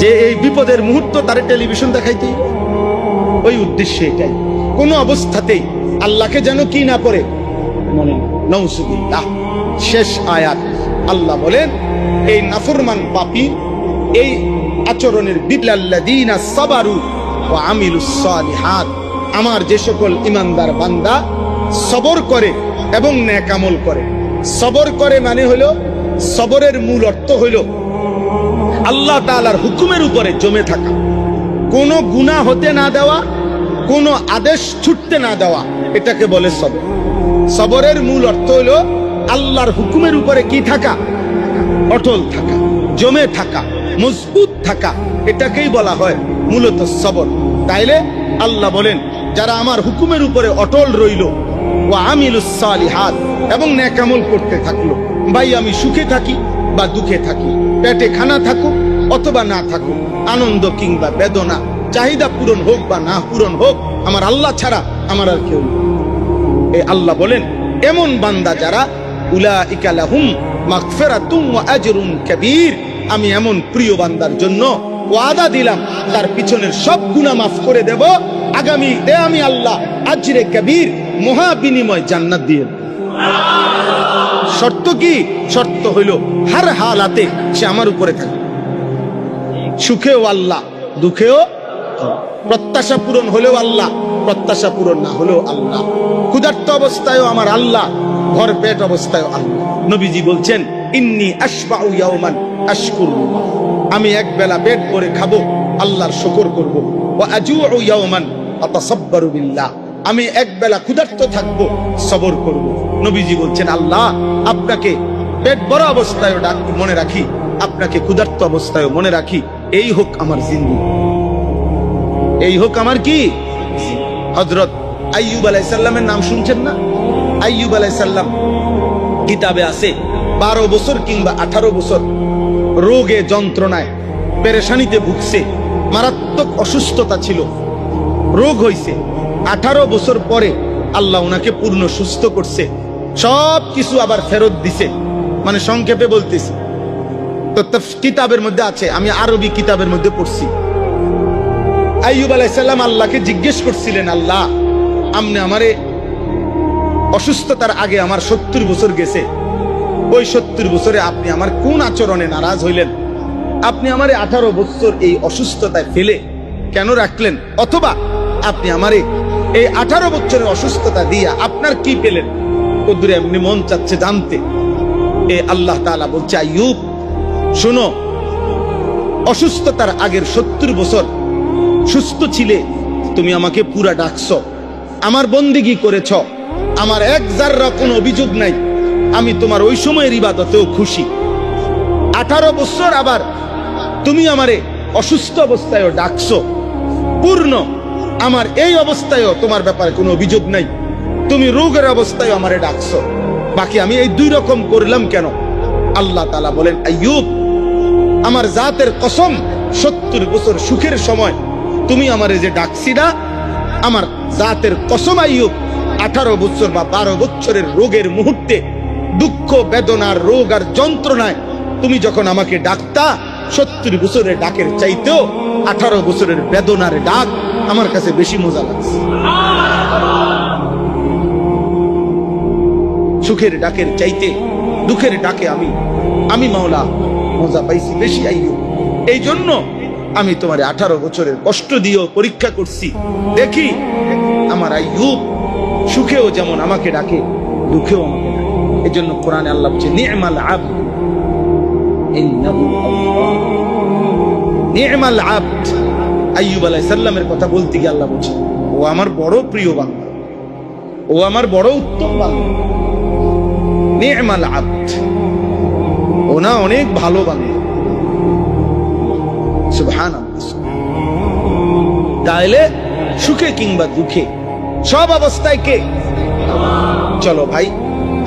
যে এই বিপদের মুহূর্ত তার টেলিভিশন দেখাইতে, ওই উদ্দেশ্যে এটাই, কোন অবস্থাতেই আল্লাহকে যেন কি না করে মনে নউজুবিল্লাহ। শেষ আয়াত আল্লাহ বলেন এই নাফরমান পাপী এই আচরণের বিল্লাল্লাযীনা সাবারু ওয়া আমিলুস সালিহাত, আমার যে সকল ঈমানদার বান্দা সবর করে এবং নেক আমল করে। সবর করে মানে হলো, সবরের মূল অর্থ হইল আল্লাহ তাআলার হুকুমের উপরে জমে থাকা, কোনো গুনাহ হতে না দেওয়া, কোনো আদেশ ছুটতে না দেওয়া, এটাকে বলে সবর। সবরের মূল অর্থ হলো আল্লাহর হুকুমের উপরে কি থাকা, অটল থাকা, জমে থাকা, মজবুত থাকা, এটাকেই বলা হয় মূলত সবর। তাইলে আল্লাহ বলেন যারা আমার হুকুমের উপরে অটল রইল, ওয়া আমিলুস সালিহাত, এবং নেক আমল করতে থাকলো, ভাই আমি সুখে থাকি বা দুঃখে থাকি, পেটে খানা থাকুক অথবা না থাকুক, আনন্দ কিংবা বেদনা, চাহিদা পূরণ হোক বা না পূরণ হোক, আমার আল্লাহ ছাড়া আমার আর কেউ নেই। এই আল্লাহ বলেন এমন বান্দা যারা উলাইকা লাহুম মাগফিরাতুন ওয়া আজরুন কাবীর, আমি এমন প্রিয় বান্দার জন্য ওয়াদা দিলাম তার পিছনের সব গুনাহ মাফ করে দেব, আগামীতে আমি আল্লাহ আজরে কবীর মহা বিনিময় জান্নাত দিয়ে দেব। শর্ত কি? শর্ত হইল হার হালাতে সে আমার উপরে থাকে, সুখেও আল্লাহ, দুঃখেও, প্রত্যাশা পূরণ হলেও আল্লাহ, প্রত্যাশা পূরণ না হলেও আল্লাহ, ক্ষুধার্ত অবস্থায়ও আমার আল্লাহ, ভর পেট অবস্থায়ও আল্লাহ। নবীজি বলছেন ইন্নী আশবাউ ইয়াওমান আশকুরুল্লাহ, আমি এক বেলা পেট ভরে খাবো, আল্লাহর শুকর করব। ওয়া আজুউ ইয়াওমান আতাসাব্বারু বিল্লাহ, আমি এক বেলা ক্ষুধার্ত থাকবো, সবর করব। নবীজি বলছেন আল্লাহ আপনাকে পেট ভরা অবস্থায়ও মনে রাখি, আপনাকে ক্ষুধার্ত অবস্থায়ও মনে রাখি, এই হোক আমার জিন্দেগি, এই হোক আমার কি। হযরত আইয়ুব আলাইহিস সালামের নাম শুনছেন না? আইয়ুব আলাইহিস সালাম কিতাবে আছে 12 বছর কিংবা 18 বছর রোগে যন্ত্রণায় পেরেশানিতে ভুগছে, মারাত্মক অসুস্থতা ছিল, রোগ হইছে। 18 বছর পরে আল্লাহ ওনাকে পূর্ণ সুস্থ করছে, সব কিছু আবার ফেরত দিছে। মানে সংক্ষেপে বলতেছি, তো কিতাবের মধ্যে আছে, আমি আরবি কিতাবের মধ্যে পড়ছি। আইয়ুব আলাইহিস সালাম আল্লাহকে জিজ্ঞেস করছিলেন, আল্লাহ আপনি আমারে, অসুস্থতার আগে আমার 70 বছর গেছে, ওই 70 বছরে আপনি আমার কোন আচরণে নারাজ হইলেন? আপনি আমারে 18 বছর এই অসুস্থতায় ফেলে কেন রাখলেন? অথবা আপনি আমারে এই 18 বছরের অসুস্থতা দিয়া আপনার কি পেলেন? ওদূরে এমনি মন চাচ্ছে জানতে। এ আল্লাহ তাআলা বলছে, আইয়ুব শোনো, অসুস্থতার আগের 70 বছর সুস্থ ছিলে, তুমি আমাকে পুরা ডাকছো, আমার বন্দেগী করেছ, আমার এক জাররা কোনো অভিযোগ নাই, আমি তোমার ওই সময়ের ইবাদতেও খুশি। 18 বছর আবার তুমি আমারে অসুস্থ অবস্থায়ও ডাকছো, পূর্ণ আমার এই অবস্থায়ও তোমার ব্যাপারে কোনো অভিযোগ নাই, তুমি রোগের অবস্থায় আমারে ডাকছো, বাকি আমি এই দুই রকম করলাম কেন? আল্লাহ তাআলা বলেন, আইয়ুব আমার জাতের কসম, 70 বছর সুখের সময় তুমি আমারে যে ডাকছি না, আমার জাতের কসম আইয়ুব 18 বছর বা 12 বছরের রোগের মুহূর্তে, দুঃখ বেদনার রোগ আর যন্ত্রণায় তুমি যখন আমাকে ডাকতা, 70 বছরের ডাকের চাইতেও 18 বছরের বেদনার ডাক আমার কাছে বেশি মজা লাগছে। সুখের ডাকের চাইতে দুঃখের ডাকে আমি মাওলা মজা পাইছি বেশি আইয়ুব। এই জন্য আমি তোমার 18 বছরের কষ্ট দিয়েও পরীক্ষা করছি, দেখি আমার আইয়ুব সুখেও যেমন আমাকে ডাকে, দুঃখেও আমাকে ডাকে। এই জন্য কোরআনে আল্লাহ বলছে, নি'মাল আবদ ইন্নাহু আওয়াব, নি'মাল আবদ। আইয়ুব আলাইহিস সালামের কথা বলতে গিয়ে আল্লাহ বলছে, ও আমার বড় প্রিয় বান্দা, ও আমার বড় উত্তম বান্দা, নি'মাল আবদ, ও না অনেক ভালো বান্দা। সুবহানাল্লাহ। তাইলে সুখে কিংবা দুঃখে সব অবস্থায় কে? চলো ভাই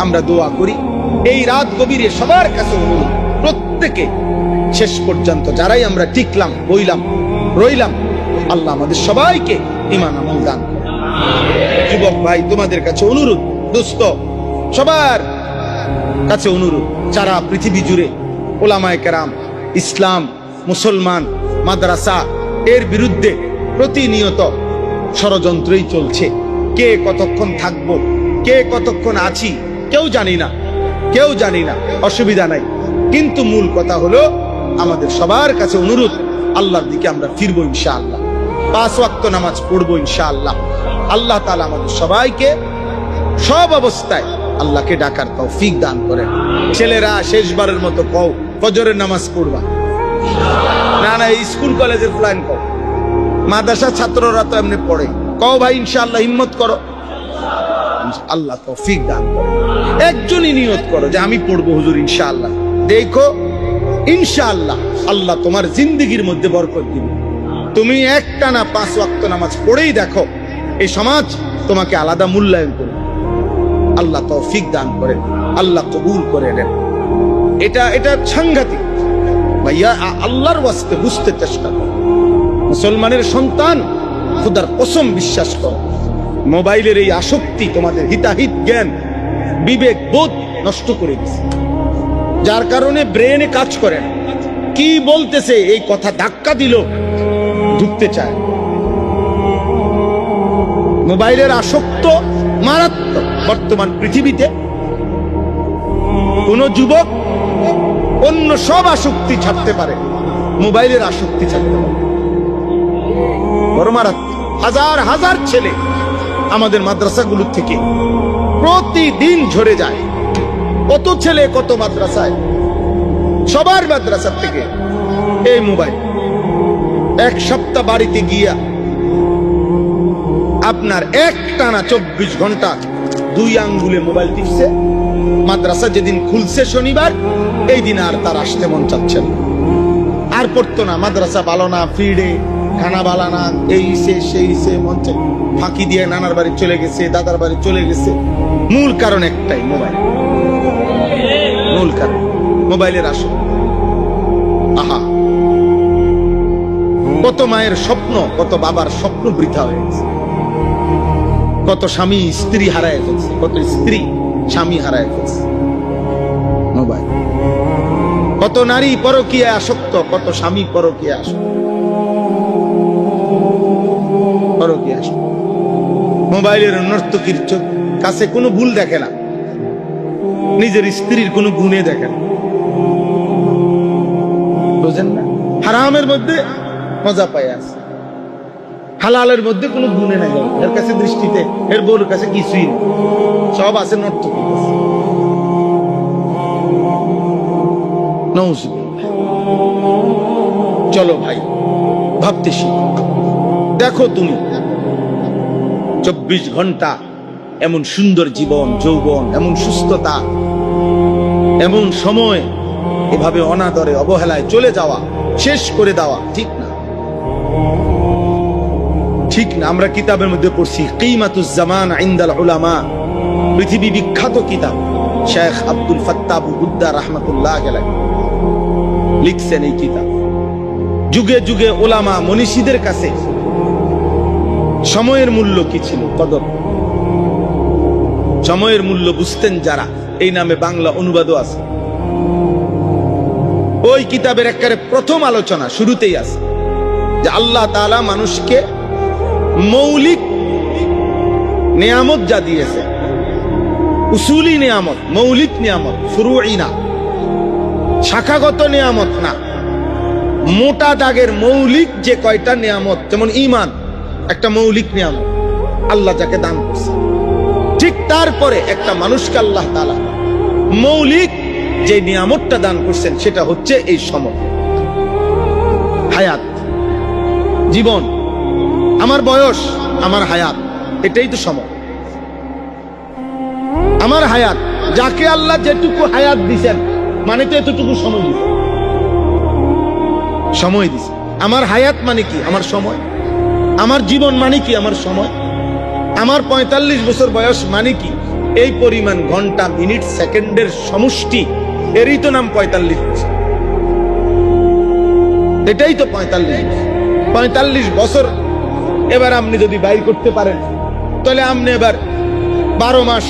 আমরা দোয়া করি, এই রাত গভীরে সবার কাছে অনুরোধ, প্রত্যেকে শেষ পর্যন্ত যারাই আমরা টিকলাম, বইলাম, রইলাম, আল্লাহ আমাদের সবাইকে ঈমান আমল দান করুন। যুবক ভাই তোমাদের কাছে অনুরোধ, দোস্ত সবার কাছে অনুরোধ, যারা পৃথিবী জুড়ে ওলামায়ে কেরাম, ইসলাম, মুসলমান, মাদ্রাসা এর বিরুদ্ধে প্রতিনিয়ত ষড়যন্ত্রই চলছে, কে কতক্ষণ থাকবো, কে কতক্ষণ আছি কেউ জানি না, কেউ জানি না, অসুবিধা নাই, কিন্তু মূল কথা হলো আমাদের সবার কাছে অনুরোধ, আল্লাহর দিকে আমরা ফিরবো ইনশাআল্লাহ, 5 ওয়াক্ত নামাজ পড়বো ইনশাআল্লাহ। আল্লাহ তাআলা আমাদের সবাইকে সব অবস্থায় আল্লাহকে ডাকার তৌফিক দান করেন। ছেলেরা শেষবারের মতো কও, ফজরের নামাজ পড়বা না? না স্কুল কলেজের প্ল্যান কও, মাদ্রাসা ছাত্ররা তো এমনি পড়ে, কও ভাই ইনশাআল্লাহ হিম্মত করো, আল্লাহ তৌফিক দান করে। একজনই নিয়ত করো যে আমি পড়বো হুজুর ইনশাআল্লাহ, দেখো ইনশাআল্লাহ আল্লাহ তোমার জিন্দেগির মধ্যে বরকত দিবে। তুমি একটানা 5 ওয়াক্ত নামাজ পড়েই দেখো, এই সমাজ তোমাকে আলাদা মূল্যায়ন করবে। আল্লাহ তৌফিক দান করেন, আল্লাহ কবুল করে নেন। এটা সাংঘাতিক ভাইয়া, আল্লাহর ওয়াস্তে বুঝতে চেষ্টা করো। মুসলমানের সন্তান, খোদার কসম বিশ্বাস করো, মোবাইলের এই আসক্তি তোমাদের হিতাহিত জ্ঞান বিবেক বোধ নষ্ট করে দিচ্ছে, যার কারণে ব্রেনে কাজ করে না। কি বলতেছে এই কথা ধাক্কা দিল ঢুকতে চায়। মোবাইলের আসক্ত মারাত্মক। বর্তমান পৃথিবীতে কোন যুবক অন্য সব আসক্তি ছাড়তে পারে, মোবাইলের আসক্তি ছাড়তে পারে বড় মারাত্মক। হাজার হাজার ছেলে আমাদের মাদ্রাসাগুলোর থেকে প্রতিদিন ঝরে যায়। কত ছেলে কত মাদ্রাসায়, সবার মাদ্রাসার থেকে এই মোবাইল। এক সপ্তাহ বাড়িতে গিয়া আপনার একটানা 24 ঘন্টা 2 আঙ্গুলে মোবাইল টিপছে। মাদ্রাসা যেদিন খুলছে শনিবার, এই দিন আর তার আসতে মন চাচ্ছে না, আর পড়তো না। মাদ্রাসা ভালো না, ফিরে খানা ভালো না, এই সে সেই সে, মন চাই ফাঁকি দিয়ে নানার বাড়ি চলে গেছে, দাদার বাড়ি চলে গেছে। মূল কারণ একটাই, মোবাইল। মূল কারণ মোবাইলের আসক্তি। আহা, কত মায়ের স্বপ্ন, কত বাবার স্বপ্ন বৃথা হয়ে গেছে। কত স্বামী স্ত্রী হারায় ফেলছে, কত স্ত্রী স্বামী হারায় ফেলছে মোবাইল। কত নারী পরকীয়ায় আসক্ত, কত স্বামী পরকীয়ায় আসক্ত, পরকীয়ায় আসক্ত। মোবাইলের নর্তকীর কাছে কোনো ভুল দেখে না, নিজের স্ত্রীর কোনো গুণে দেখে না, বুঝেন না? হারামের মধ্যে মজা পায় আছে, হালালের মধ্যে কোনো গুণে নাই। এর কাছে দৃষ্টিতে এর বউর কাছে কিছুই নেই, সব আছে নর্তকীর কাছে। চলো ভাই, ভাবতে শিখো। দেখো তুমি 24 ঘন্টা এমন সুন্দর জীবন, যৌবন, এমন সুস্থতা, এমন সময় এভাবে অনাদরে অবহেলায় চলে যাওয়া, শেষ করে দেওয়া ঠিক না, ঠিক না। আমরা কিতাবের মধ্যে পড়ছি কিমাতুজ জামান ইনদাল উলামা, পৃথিবী বিখ্যাত কিতাব শেখ আব্দুল ফাত্তাহ আবু গুদ্দা রাহমাতুল্লাহ আলাইহি লিখছেন এই কিতাব। যুগে যুগে ওলামা মনীষীদের কাছে সময়ের মূল্য কি ছিল, কদর, সময়ের মূল্য বুঝতেন যারা, এই নামে বাংলা অনুবাদও আছে। ওই কিতাবের একেবারে প্রথম আলোচনা শুরুতেই আছে যে আল্লাহ তাআলা মানুষকে মৌলিক নিয়ামত যা দিয়েছে, উসুলি নিয়ামত, মৌলিক নিয়ামত, ফুরুই না, শাখাগত নিয়ামত না, মোটা দাগের মৌলিক যে কয়টা নিয়ামত, যেমন ঈমান একটা মৌলিক নিয়ামত আল্লাহ যাকে দান করছে, ঠিক তারপরে একটা মানুষকে আল্লাহ তাআলা মৌলিক যে নিয়ামতটা দান করছেন সেটা হচ্ছে এই সময়, হায়াত, জীবন। আমার বয়স, আমার হায়াত, এটাই তো সময়। আমার হায়াত, যাকে আল্লাহ যেটুকু হায়াত দিছেন মানে তো এতটুকু সময় দিছে, সময় দিছে। আমার হায়াত মানে কি? আমার সময়। আমার জীবন মানে কি? আমার সময়। আমার 45 বছর বয়স মানে কি? এই পরিমাণ ঘন্টা, মিনিট, সেকেন্ডের সমষ্টি, এরই তো নাম 45 বছর। এটাই তো 45 বছর। এবার আপনি যদি বাইর করতে পারেন তাহলে আপনি এবার 12 মাস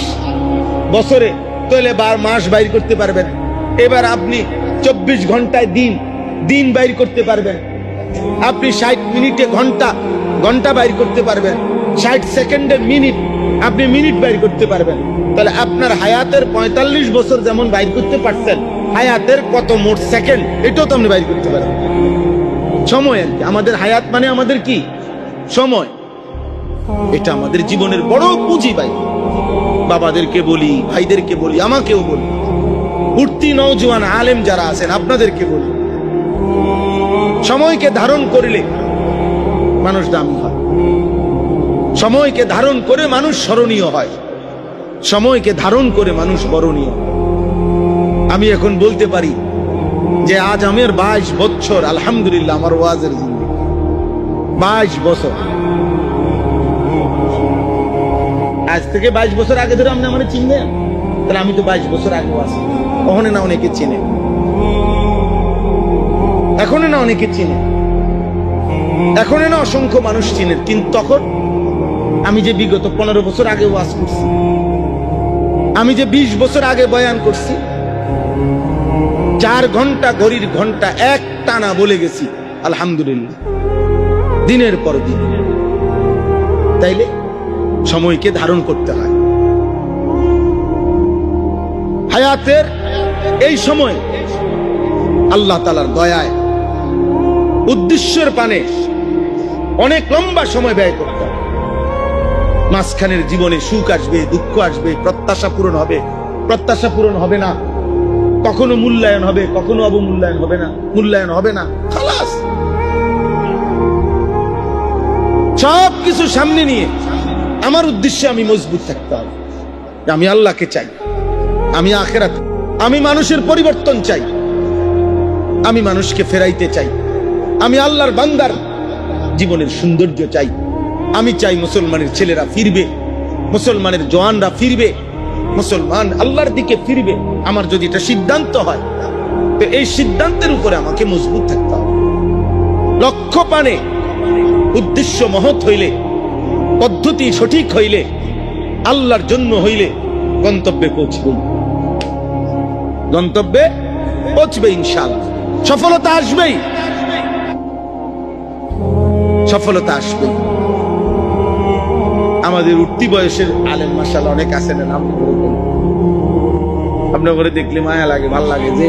বছরে, তাহলে 12 মাস বাইর করতে পারবেন। এবার আপনি 24 ঘন্টায় দিন বাইর করতে পারবেন। আপনি 60 মিনিটে ঘন্টা বাইর করতে পারবেন। 60 সেকেন্ডে মিনিট, আপনি মিনিট বাইর করতে পারবেন। তাহলে আপনার হায়াতের 45 বছর যেমন বাইর করতে পারছেন, হায়াতের কত মোট সেকেন্ড এটাও তো আপনি বাইর করতে পারবেন। সময় আর কি। আমাদের হায়াত মানে আমাদের কি? সময়। এটা আমাদের জীবনের বড় পুঁজি ভাই। বাবাদেরকে বলি, ভাইদেরকে বলি, আমাকেও বলি, উঠতি নওজোয়ান আলেম যারা আছেন আপনাদেরকে বলি, সময়কে ধারণ করলে মানুষ দামি হয়, সময়কে ধারণ করে মানুষ স্মরণীয় হয়, সময়কে ধারণ করে মানুষ বরণীয়। আমি এখন বলতে পারি যে আজ আমার 22 বছর, আলহামদুলিল্লাহ, আমার ওয়াজের জিন্দেগি 22 বছর। আজ থেকে 22 বছর আগে ধরে আপনি আমার চিনবেন, তাহলে আমি তো 22 বছর আগে আছি। ওখানে না অনেকে চিনে, এখনো না অনেকে চিনে, এখনো না অসংখ্য মানুষ চিনে, কিন্তু তখন আমি যে বিগত 15 বছর আগে ওয়াজ করছি, আমি যে 20 বছর আগে বয়ান করছি, 4 ঘন্টা ঘড়ির ঘন্টা এক টানা বলে গেছি আলহামদুলিল্লাহ, দিনের পর দিন। তাইলে সময়কে ধারণ করতে হয়। হায়াতের এই সময় আল্লাহ তাআলার দয়ায় উদ্দেশ্যের পানে অনেক লম্বা সময় ব্যয় করতে হবে। মাঝখানের জীবনে সুখ আসবে, দুঃখ আসবে, প্রত্যাশা পূরণ হবে, প্রত্যাশা পূরণ হবে না, কখনো মূল্যায়ন হবে, কখনো অবমূল্যায়ন হবে না, মূল্যায়ন হবে না, খালাস। সব কিছু সামনে নিয়ে আমার উদ্দেশ্যে আমি মজবুত থাকতে হবে। আমি আল্লাহকে চাই, আমি আখিরাত, আমি মানুষের পরিবর্তন চাই, আমি মানুষকে ফেরাইতে চাই, আমি আল্লাহর বান্দার জীবনের সৌন্দর্য চাই। আমি চাই মুসলমানের ছেলেরা ফিরবে, মুসলমানের জওয়ানরা ফিরবে, মুসলমান আল্লাহর দিকে ফিরবে। আমার যদি এটা সিদ্ধান্ত হয়, তো এই সিদ্ধান্তের উপরে আমাকে মজবুত থাকতে হবে। লক্ষ্য পানে উদ্দেশ্য মহৎ হইলে, পদ্ধতি সঠিক হইলে, আল্লাহর জন্য হইলে গন্তব্যে পৌঁছবে, গন্তব্যে পৌঁছবে ইনশাআল্লাহ। সফলতা আসবেই, সফলতা আসবে। আমাদের উঠতি বয়সের আলেম মাশাআল্লাহ অনেক আছেন, নাম আপনার করে দেখলে মায়া লাগে, ভাল লাগে যে,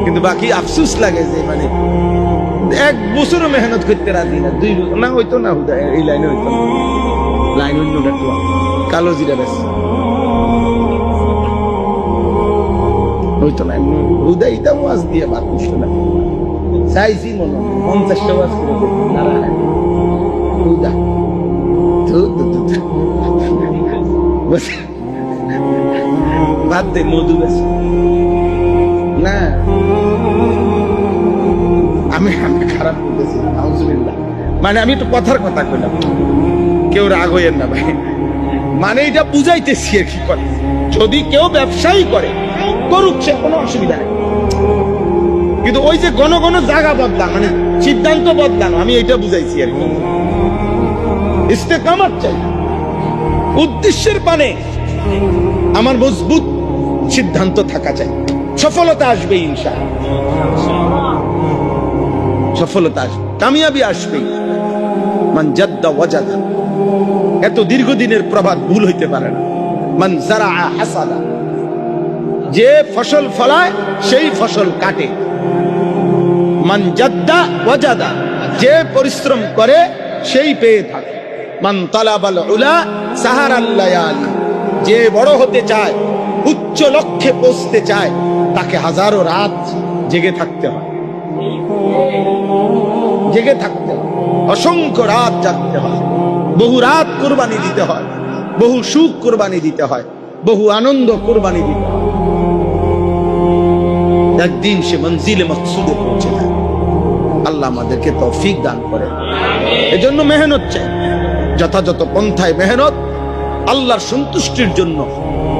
কিন্তু বাকি আফসোস লাগে যে মানে 1 বছরও মেহনত করতে রাজি না, 2 বছর না হইতো না, হুদায় এই লাইনে হইতো না, লাইন অন্যটা তো কালো জিরা বেশ হইতো না, হুদায় এটা ওয়াজ দিয়ে বাদ করতো না। চাইছি মনে 50টা ওয়াজ করে হুদা বাদ দে, মধু বেশ না, আমি খারাপ করতেছি আউযুবিল্লাহ। মানে আমি একটু কথার কথা কইলাম, কেউ রাগ হইয়েন না ভাই, মানে এটা বুঝাইতেছি আর কি করে। যদি কেউ ব্যবসায়ী করে করুক, সে কোনো অসুবিধা নেই, কিন্তু ওই যে ঘন ঘন জায়গা বদলান, মানে সিদ্ধান্ত বদলান, আমি এটা বুঝাইছি আর কি। ইস্তেকামত চাই, উদ্দেশ্যের পানে আমার মজবুত সিদ্ধান্ত থাকা চাই। সফলতা আসবে ইনশাআল্লাহ, সফলতা আসবে, কামিয়াবি আসবে। মান জাদ্দা ওয়াজাদা, এত দীর্ঘদিনের প্রবাদ ভুল হইতে পারে না। মান যারা হাসাদা, যে ফসল ফলায় সেই ফসল কাটে। মান জাদ্দা ওয়াজাদা, যে পরিশ্রম করে সেই পেয়ে থাকে। মান তালাবাল উলা সাহারাল লায়ালি, যে বড় হতে চায়, উচ্চ লক্ষ্যে পৌঁছতে চায়, তাকে হাজারো রাত জেগে থাকতে হয়, জেগে থাকতে হয়, অসংখ্য রাত জাগতে হয়, বহু রাত কুরবানি দিতে হয়, বহু সুখ কুরবানি দিতে হয়, বহু আনন্দ কুরবানি দিতে হয়। একদিন সে মঞ্জিলে মকসুদে পৌঁছে যায়। আল্লাহ আমাদেরকে তৌফিক দান করে। এজন্য মেহনত চাই, যথাযথ পন্থায় মেহনত, আল্লাহর সন্তুষ্টির জন্য,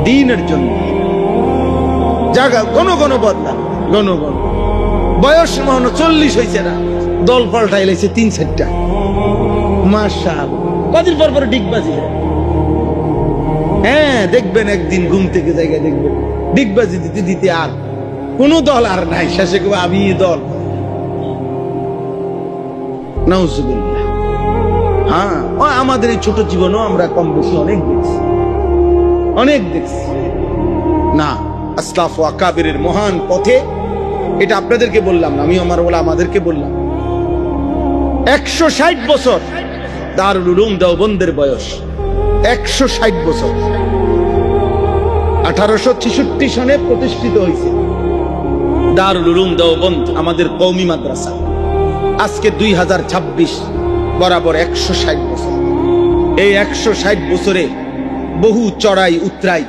দ্বীনের জন্য। জায়গা ঘন ঘন বদলান, ঘন ঘন। বয়স মনে 40 হয়েছে না, দল পাল্টাই লাইছে 3-4টা, মাশাআল্লাহ। কদিন পর পর ডিগবাজি, হ্যাঁ দেখবেন একদিন ঘুম থেকে জায়গায় দেখবেন ডিগবাজি দিতে দিতে আর কোন দল আর নাই, শেষে কেউ আমি দল। নাউজুবিল্লাহ। হ্যাঁ, আমাদের এই ছোট জীবনও আমরা কম বেশি অনেক দেখছি, অনেক দেখছি না। আসলাফ ও আকাবিরের মহান পথে, এটা আপনাদেরকে বললাম না, আমি আমার বলা আমাদেরকে বললাম। 160 বছর দারুল উলুম দেওবন্দের বয়স, 160 বছর। 1866 সনে প্রতিষ্ঠিত হয়েছে দারুল উলুম দেওবন্দ, আমাদের কওমি মাদ্রাসা। আজকে 2026, বরাবর 160 বছর। এই 160 বছরে বহু চড়াই উতরাই,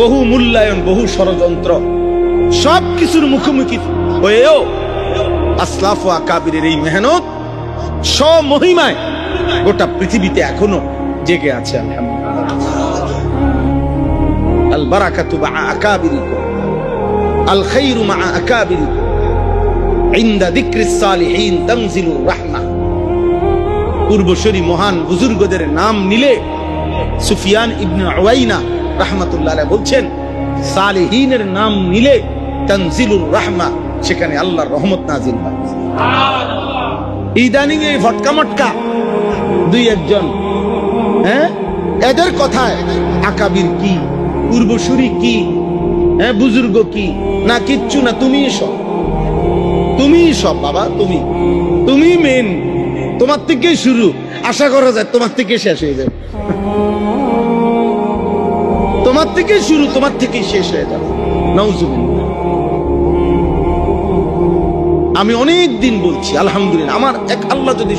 বহু মূল্যায়ন, বহু ষড়যন্ত্র, সব কিছুর মুখোমুখি হয়েও আসলাফ ও আকাবিরের এই মেহনত স্বমহিমায় গোটা পৃথিবীতে এখনো জেগে আছে। আলহামদুলিল্লাহ। আল বারাকাতু মা আকাবিরিকুম, আল খায়রু মা আকাবিরিকুম, ইনদা যিকরিস সালিহিন তানজিলুর রাহমাহ। পূর্বসূরি মহান বুজুর্গদের নাম নিলে সুফিয়ান ইবনে উয়াইনা রাহমাতুল্লাহ আলাইহি বলছেন সালেহীনের নাম নিলে তানজিলুর রাহমা, সেখানে আল্লাহর রহমত নাজিল হয়। ইদানিং এই ফটকা মটকা দুই একজন এদের কথায় আকাবির কি, পূর্বসূরি কি, বুজুর্গ কি, না কিচ্ছু না, তুমি সব বাবা, তুমি মেন, তোমার থেকে শুরু, আশা করা যায় তোমার থেকে শেষ হয়ে যাবে, তোমার থেকে শুরু, তোমার থেকে শেষ হয়ে যাবে। নাউজুবিল্লাহ। আমি অনেক দিন বলছি আলহামদুলিল্লাহ, আমার এক আল্লাহ যদি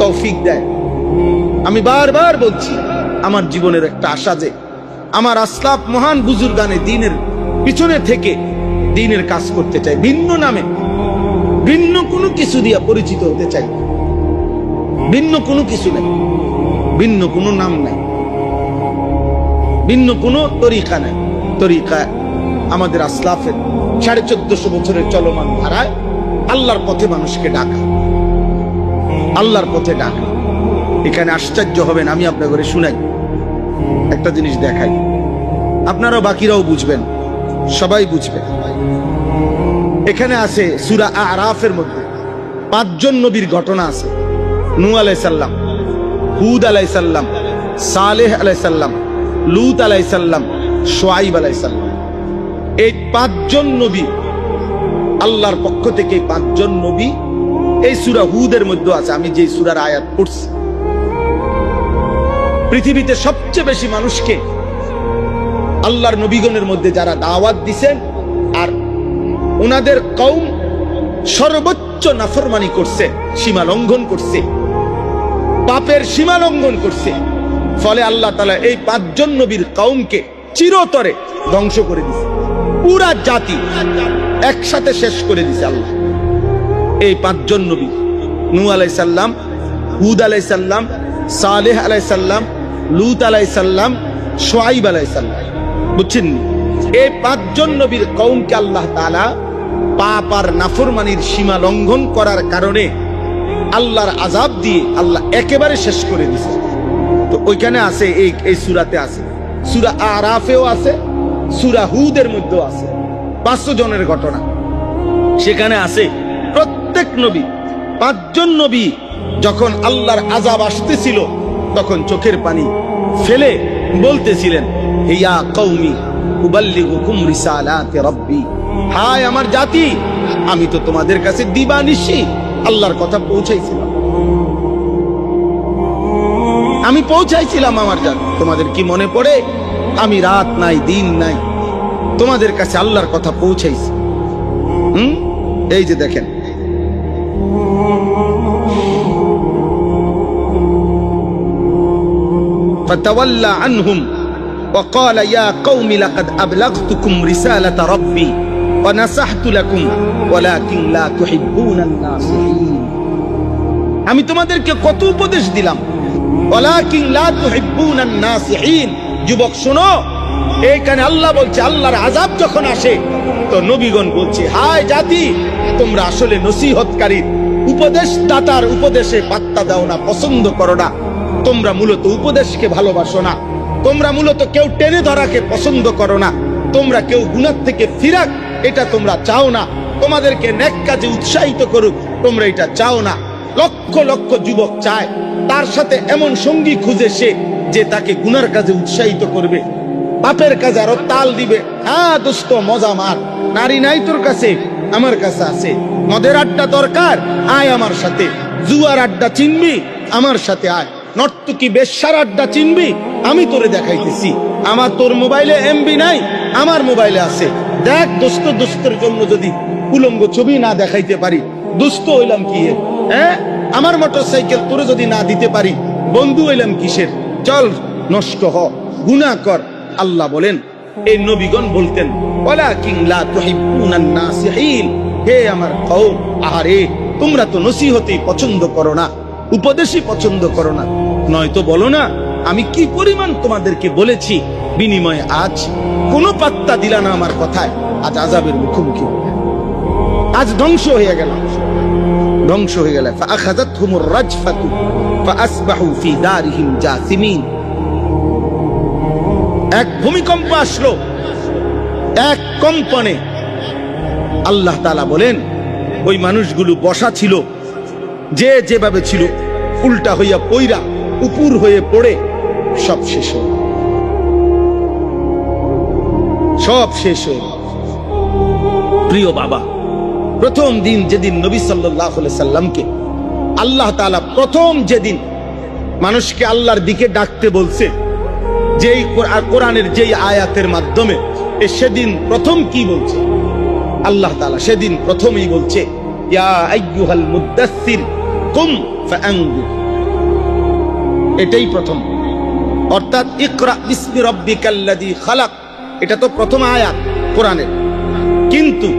তৌফিক দেয়, আমি বারবার বলছি আমার জীবনের একটা আশা যে আমার আসলাফ মহান বুজুর্গানে দিনের পিছনে থেকে দিনের কাজ করতে চাই, ভিন্ন নামে ভিন্ন কোনো কিছু দিয়া পরিচিত হতে চাই, ভিন্ন কোনো কিছু নেই, ভিন্ন কোনো নাম নাই, ভিন্ন কোনো তরিকা নাই। তরিকা আমাদের আসলাফের 1450 বছরের চলমান ধারায় আল্লাহর পথে মানুষকে ডাকা, আল্লাহর পথে ডাকা। এখানে আশ্চর্য হবেন, আমি আপনার ঘরে শুনাই একটা জিনিস দেখাই, আপনারাও বাকিরাও বুঝবেন, সবাই বুঝবেন। এখানে আছে সূরা আরাফের মধ্যে 5 জন নবীর ঘটনা আছে। নূহ আলাইহিস সালাম, হুদ আলাইহিস সালাম, সালেহ আলাইহিস সালাম, লূত আলাইহিস সালাম, শুআয়ব আলাইহিস সালাম। এই 5 জন নবী আল্লাহর পক্ষ থেকে 5 জন নবী এই সূরা হুদের মধ্যে আছে। আমি যে সূরার আয়াত পড়ছি, পৃথিবীতে সবচেয়ে বেশি মানুষকে আল্লাহর নবীগণের মধ্যে যারা দাওয়াত দিবেন, আর ওনাদের কওম সর্বোচ্চ নাফরমানি করছে, সীমা লঙ্ঘন করছে, পাপের সীমা লঙ্ঘন করছে। ফলে আল্লাহ তাআলা এই 5 জন নবীর কওমকে চিরতরে ধ্বংস করে দিয়েছে, পুরা জাতি একসাথে শেষ করে দিয়েছে আল্লাহ। এই 5 জন নবী, নূহ আলাইহিস সালাম, হুদ আলাইহিস সালাম, সালেহ আলাইহিস সালাম, লূত আলাইহিস সালাম, শুআয়ব আলাইহিস সালাম। বুঝছেন, এই 5 জন নবীর কওমকে আল্লাহ তাআলা পাপ আর নাফরমানির সীমা লঙ্ঘন করার কারণে আল্লাহর আযাব দিয়ে আল্লাহ একেবারে শেষ করে দিয়েছে। তো ওইখানে আছে, এই সূরাতে আছে, সূরা আরাফেও আছে, সূরা হুদের মধ্যেও আছে 500 জনের ঘটনা। সেখানে আছে প্রত্যেক নবী, 5 জন নবী যখন আল্লাহর আযাব আসতেছিল তখন চোখের পানি ফেলে বলতেছিলেন, ইয়া কওমি উবাল্লিগুকুম রিসালাতি রাব্বি, হায় আমার জাতি, আমি তো তোমাদের কাছে দিবানিশি আল্লাহর কথা পৌঁছাইছিলাম, আমি পৌঁছাইছিলাম আমার জাতি। তোমাদের কি মনে পড়ে, আমি রাত নাই দিন নাই তোমাদের কাছে আল্লাহর কথা পৌঁছাইছি। এই যে দেখেন, ফাতাওয়াল্লা আনহুম وقال يا قوم لقد أبلغتكم رسالة ربي ونصحت لكم ولكن لا تحبون الناصحين। আমি তোমাদেরকে কত উপদেশ দিলাম, ولكن لا تحبون الناصحين। যুবক শোনো, এইখানে আল্লাহ বলছে আল্লাহর আযাব যখন আসে তো নবীগণ বলছে, হায় জাতি, তোমরা আসলে নসিহতকারী উপদেশদাতার উপদেশে পাত্তা দাও না, পছন্দ করো না, তোমরা মূলত উপদেশকে ভালোবাসো না, তোমরা মূলত কেউ টেনে ধরাকে পছন্দ করো না, তোমরা কেউ গুনাহ থেকে ফিরাক এটা তোমরা চাও না, তোমাদেরকে নেক কাজে উৎসাহিত করুক তোমরা এটা চাও না। লক্ষ লক্ষ যুবক চায় তার সাথে এমন সঙ্গী খুঁজে সে যে তাকে গুনার কাজে উৎসাহিত করবে, পাপের কাজে আরো তাল দিবে। হ্যাঁ দোস্ত, মজা মার, নারী নাই তোর কাছে, আমার কাছে আছে, মদের আড্ডা দরকার, আয় আমার সাথে, জুয়ার আড্ডা চিনবি, আমার সাথে আয়, নর্তকী বেশ্যার আড্ডা চিনবি, আমি তোরে দেখাইতেছি, আমার তোর মোবাইলে এমবি নাই, আমার মোবাইলে আছে, দেখ দোস্ত, দোস্তের জন্য যদি উলঙ্গ ছবি না দেখাইতে পারি দোস্ত হইলাম কি? হ্যাঁ, আমার মোটরসাইকেল তোরে যদি না দিতে পারি বন্ধু হইলাম কিসের? চল নষ্ট হ, গুনাহ কর। আল্লাহ বলেন, এই নবীগণ বলতেন, ওয়ালাকিন লা তুহিব্বুনান নাসিহিন, হে আমার কওম, আরে তোমরা তো নসিহতই পছন্দ করো না, উপদেশই পছন্দ করো না, নয়তো বলো না আমি কি পরিমাণ তোমাদেরকে বলেছি, বিনিময়ে আজ কোনো পাত্তা দিলা না আমার কথায়, আজ আযাবের মুখোমুখি, আজ ধ্বংস হয়ে গেল, ধ্বংস হয়ে গেল। ফাআখাযাতহুমুর রাজফাতু ফাআসবাহু ফি দারিহিম জাসিমিন। এক ভূমিকম্প আসলো, এক কম্পনে আল্লাহ তাআলা বলেন ওই মানুষগুলো বসা ছিল, যে যেভাবে ছিল উল্টা হইয়া পইরা উপর হয়ে পড়ে সব শেষ হল, সব শেষ হল। প্রিয় বাবা, প্রথম দিন যেদিন নবী সাল্লাল্লাহু আলাইহি সাল্লামকে আল্লাহ তাআলা প্রথম যেদিন মানুষকে আল্লাহর দিকে ডাকতে বলছে, যেই কোরআনের যেই আয়াতের মাধ্যমে, সেদিন প্রথম কি বলছে আল্লাহ তাআলা? সেদিন প্রথমেই বলছে ইয়া আইয়ুহাল মুদ্দাসসির কুম ফাআনযির। এটাই প্রথম, অর্থাৎ ইকরা বিসমি রাব্বিকাল্লাযী খালাক, এটা তো প্রথম আয়াত কোরআনের। কিন্তু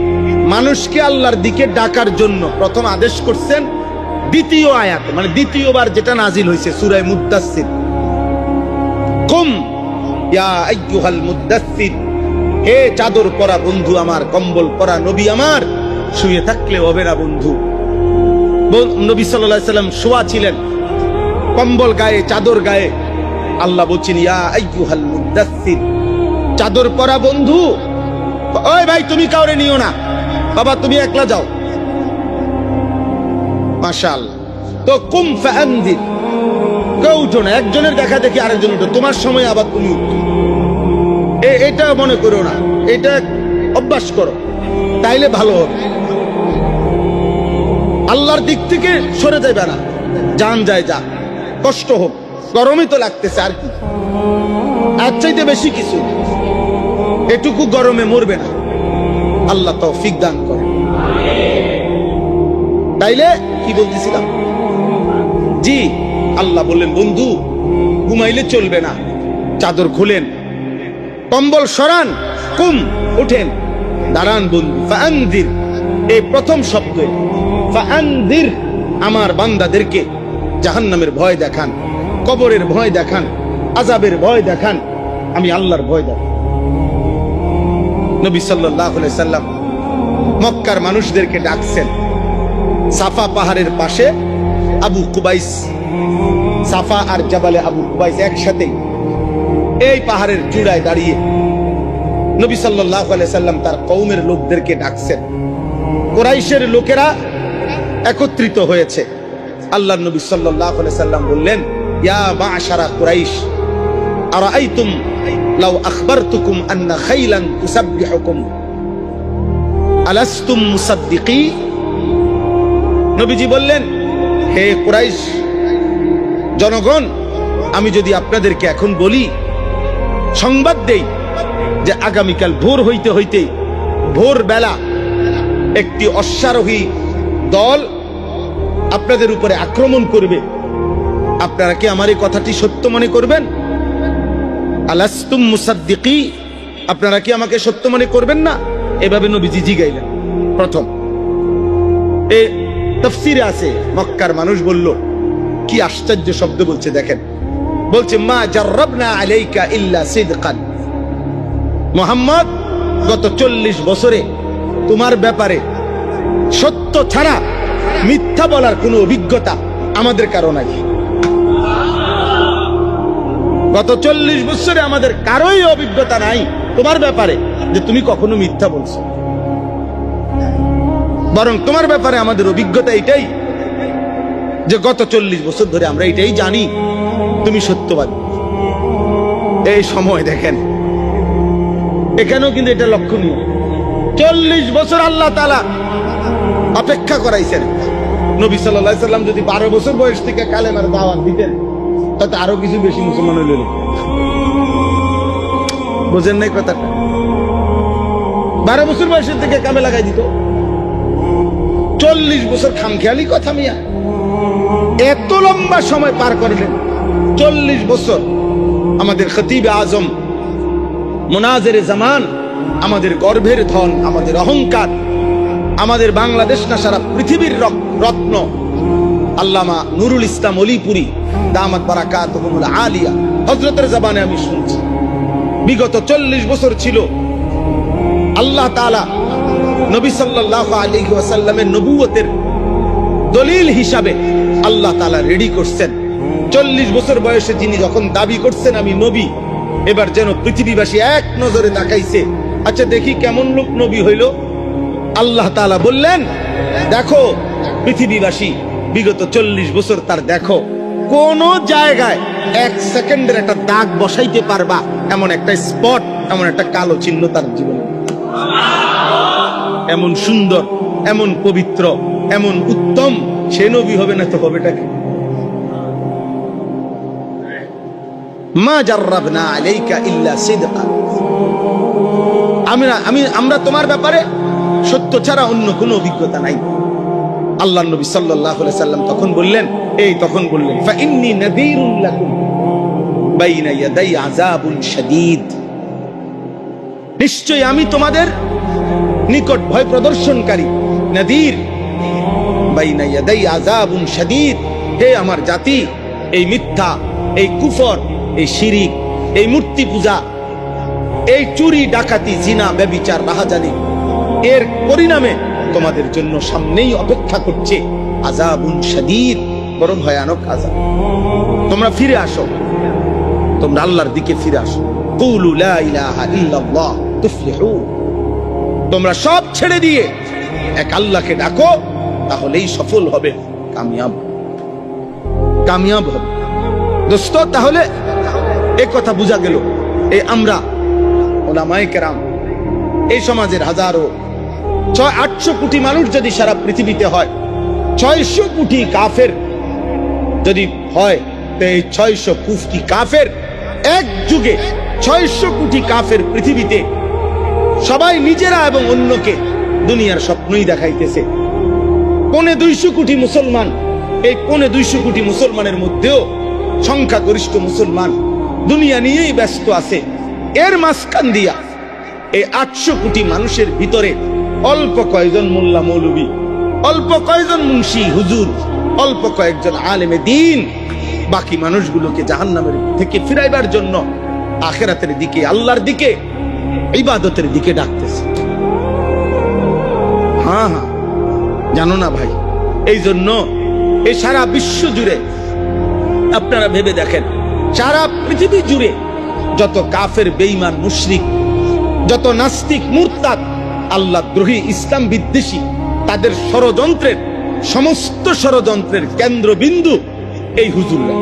মানুষকে আল্লাহর দিকে ডাকার জন্য প্রথম আদেশ করছেন দ্বিতীয় আয়াত, মানে দ্বিতীয়বার যেটা নাজিল হয়েছে সূরা মুদ্দাসসির। কুম ইয়া আইয়ুহাল মুদ্দাসসির, হে চাদর পরা বন্ধু আমার, কম্বল পরা নবী আমার, শুয়ে থাকলে হবে না বন্ধু। নবী সাল্লাল্লাহু আলাইহি সাল্লাম শোয়া ছিলেন, কম্বল গায়ে, চাদর গায়ে। আল্লাহ বলছেন ইয়া আইয়ুহাল মুদ্দাসসির, চাদর পরা বন্ধু। ওই ভাই, তুমি কাউরে নিও না, বাবা তুমি একলা যাও। মাশাআল্লাহ। তো কুম ফাআনযির, কেউ উঠো না, একজনের দেখা দেখি আরেকজন উঠো, তোমার সময় আবার তুমি উঠো। এটা মনে করো না, এটা অভ্যাস করো, তাইলে ভালো হবে। আল্লাহর দিক থেকে সরে যাইবে না, জান যায় যা, কষ্ট হোক, গরমই তো লাগতেছে, আর কি, এর চাইতে বেশি কিছু, এটুকু গরমে মরবে না। আল্লাহ তৌফিক দান করে। তাইলে কি বলতেছিলাম? জি, আল্লাহ বললেন বন্ধু ঘুমাইলে চলবে না, চাদর খুলেন, কম্বল সরান, কুম উঠেন, দাঁড়ান বন্ধু। ফাআনযির, এই প্রথম শব্দ। ফাআনযির, আমার বান্দাদেরকে জাহান্নামের ভয় দেখান, কবরের ভয় দেখান, আযাবের ভয় দেখান, আমি আল্লাহর ভয় দেখান। নবী সাল্লাল্লাহু আলাইহি সাল্লাম মক্কার মানুষদেরকে ডাকছেন। সাফা পাহাড়ের পাশে আবু কুবাইস, সাফা আর জাবালে আবু কুবাইস একসাথে এই পাহাড়ের চূড়ায় দাঁড়িয়ে নবী সাল্লাল্লাহু আলাইহি সাল্লাম তার কওমের লোকদেরকে ডাকছেন। কুরাইশের লোকেরা একত্রিত হয়েছে। আল্লাহর নবী সাল্লাল্লাহু আলাইহি সাল্লাম বললেন ইয়া মা'শারা কুরাইশ আরাআইতুম লাউ আখবারতুকুম আন্না খাইলান তুসাব্বিহুকুম আলাস্তুম মুসাদ্দিকি। নবীজি বললেন, হে কুরাইশ জনগণ, আমি যদি আপনাদেরকে এখন বলি, সংবাদ দেই যে আগামীকাল ভোর হইতে হইতে ভোর বেলা একটি অশ্বারোহী দল আপনাদের উপরে আক্রমণ করবে, আপনারা কি আমার এই কথাটি সত্য মনে করবেন? আলাস্তুম মুসাদ্দিকি, আপনারা কি আমাকে সত্য মনে করবেন না? এভাবে নবীজি জিগাইলেন প্রথম। এই তাফসীরে আছে, মক্কার মানুষ বলল, কি আশ্চর্য শব্দ বলছে দেখেন, বলছে মা জাররাবনা আলাইকা ইল্লা সিদকান। মুহাম্মদ, গত 40 বছরে তোমার ব্যাপারে সত্য ছাড়া মিথ্যা বলার কোনো অভিজ্ঞতা আমাদের কারো নাই। গত 40 বছরে আমাদের কারোই অভিজ্ঞতা নাই তোমার ব্যাপারে যে তুমি কখনো মিথ্যা বলছো। বরং তোমার ব্যাপারে আমাদের অভিজ্ঞতা এটাই যে গত 40 বছর ধরে আমরা এটাই জানি তুমি সত্যবাদী। এই সময় দেখেন, এখানেও কিন্তু এটা লক্ষণীয়। 40 বছর আল্লাহ তাআলা অপেক্ষা করাইছেন। নবী সাল্লাল্লাহু আলাইহি সাল্লাম যদি 12 বছর বয়স থেকে কালেমার দাওয়াত দিতেন, তাতে আরো কিছু বেশি মুসলমান হইল। বুঝেন নাই কথাটা? 12 বছর বয়সের থেকে কামে লাগাই দিত। 40 বছর খামখেয়ালি কথা মিয়া, এত লম্বা সময় পার করলেন। 40 বছর আমাদের খতিবে আজম, মুনাজিরে জামান, আমাদের গর্ভের ধন, আমাদের অহংকার, আমাদের বাংলাদেশ না সারা পৃথিবীর রত্ন আল্লামা নুরুল ইসলাম অলিপুরি দামাত বারাকাতুহুল আলিয়া, হযরতের জবানে আমি শুনছি বিগত 40 বছর ছিল আল্লাহ তাআলা নবী সাল্লাল্লাহু আলাইহি ওয়াসাল্লামের নবুয়তের দলিল হিসাবে আল্লাহ তাআলা রেডি করছেন 40 বছর বয়সে যিনি যখন দাবি করছেন আমি নবী, এবার যেন পৃথিবীবাসী এক নজরে তাকাইছে, আচ্ছা দেখি কেমন লোক নবী হইল। আল্লাহ তাআলা বললেন, দেখো পৃথিবীবাসী বিগত 40 বছর তার দেখো কোন জায়গায় 1 সেকেন্ডের একটা দাগ বসাইতে পারবা এমন একটা স্পট, এমন একটা কালো চিহ্ন তার জীবনে। এমন সুন্দর, এমন পবিত্র, এমন উত্তম, সে নবী হবে না তো হবেটা কি? মা জাররাবনা আলাইকা ইল্লা সিদকা, আমরা তোমার ব্যাপারে সত্য ছাড়া অন্য কোনো অভিজ্ঞতা নাই। আল্লাহর নবী সাল্লাল্লাহু আলাইহি সাল্লাম তখন বললেন ফা ইন্নী নাযীরুল লাকুম বাইনা ইয়াদাই আযাবুন শাদীদ, নিশ্চয়ই আমি তোমাদের নিকট ভয় প্রদর্শনকারী, নাযীর, বাইনা ইয়াদাই আযাবুন শাদীদ। হে আমার জাতি, এই মিথ্যা, এই কুফর, এই শিরিক, এই মূর্তি পূজা, এই চুরি ডাকাতি, জিনা, ব্যভিচার, রাহাজানি, এর পরিণামে তোমাদের জন্য সামনেই অপেক্ষা করছে আযাবুন শাদীদ, বড় ভয়ানক আযাব। তোমরা ফিরে আসো, তোমরা আল্লাহর দিকে ফিরে আসো। কুলু লা ইলাহা ইল্লাল্লাহ তুফলিহুন, তোমরা সব ছেড়ে দিয়ে এক আল্লাহকে ডাকো, তাহলেই সফল হবে, কামিয়াব হবে। দোস্ত, তাহলে এই কথা বোঝা গেল, এই আমরা উলামায়ে কেরাম, এই সমাজের হাজারো 800 কোটি মানুষ যদি সারা পৃথিবীতে হয়, 600 কোটি কাফের যদি হয়, তো এই 600 কোটি কাফের এক যুগে, 600 কোটি কাফের পৃথিবীতে সবাই নিজেরা এবং অন্যকে দুনিয়ার স্বপ্নই দেখাইতেছে। 250 কোটি মুসলমান, এই 250 কোটি মুসলমানের মধ্যেও সংখ্যাগরিষ্ঠ মুসলমান দুনিয়া নিয়েই ব্যস্ত আছে। এর মাঝখান দিয়া এই 800 কোটি মানুষের ভিতরে অল্প কয়েকজন মোল্লা মৌলবী, অল্প কয়েকজন মুন্সি হুজুর, অল্প কয়েকজন আলেমে দ্বীন বাকি মানুষগুলোকে জাহান্নামের থেকে ফিরাইবার জন্য আখিরাতের দিকে, আল্লাহর দিকে, ইবাদতের দিকে ডাকতেছে। হ্যাঁ, জানো না ভাই, এই জন্য এই সারা বিশ্ব জুড়ে আপনারা ভেবে দেখেন, সারা পৃথিবী জুড়ে যত কাফের, বেঈমান, মুশরিক, যত নাস্তিক, মুরতাদ, আল্লাহ দ্রোহী, ইসলাম বিদ্বেষী, তাদের ষড়যন্ত্রের, সমস্ত ষড়যন্ত্রের কেন্দ্রবিন্দু এই হুজুররা।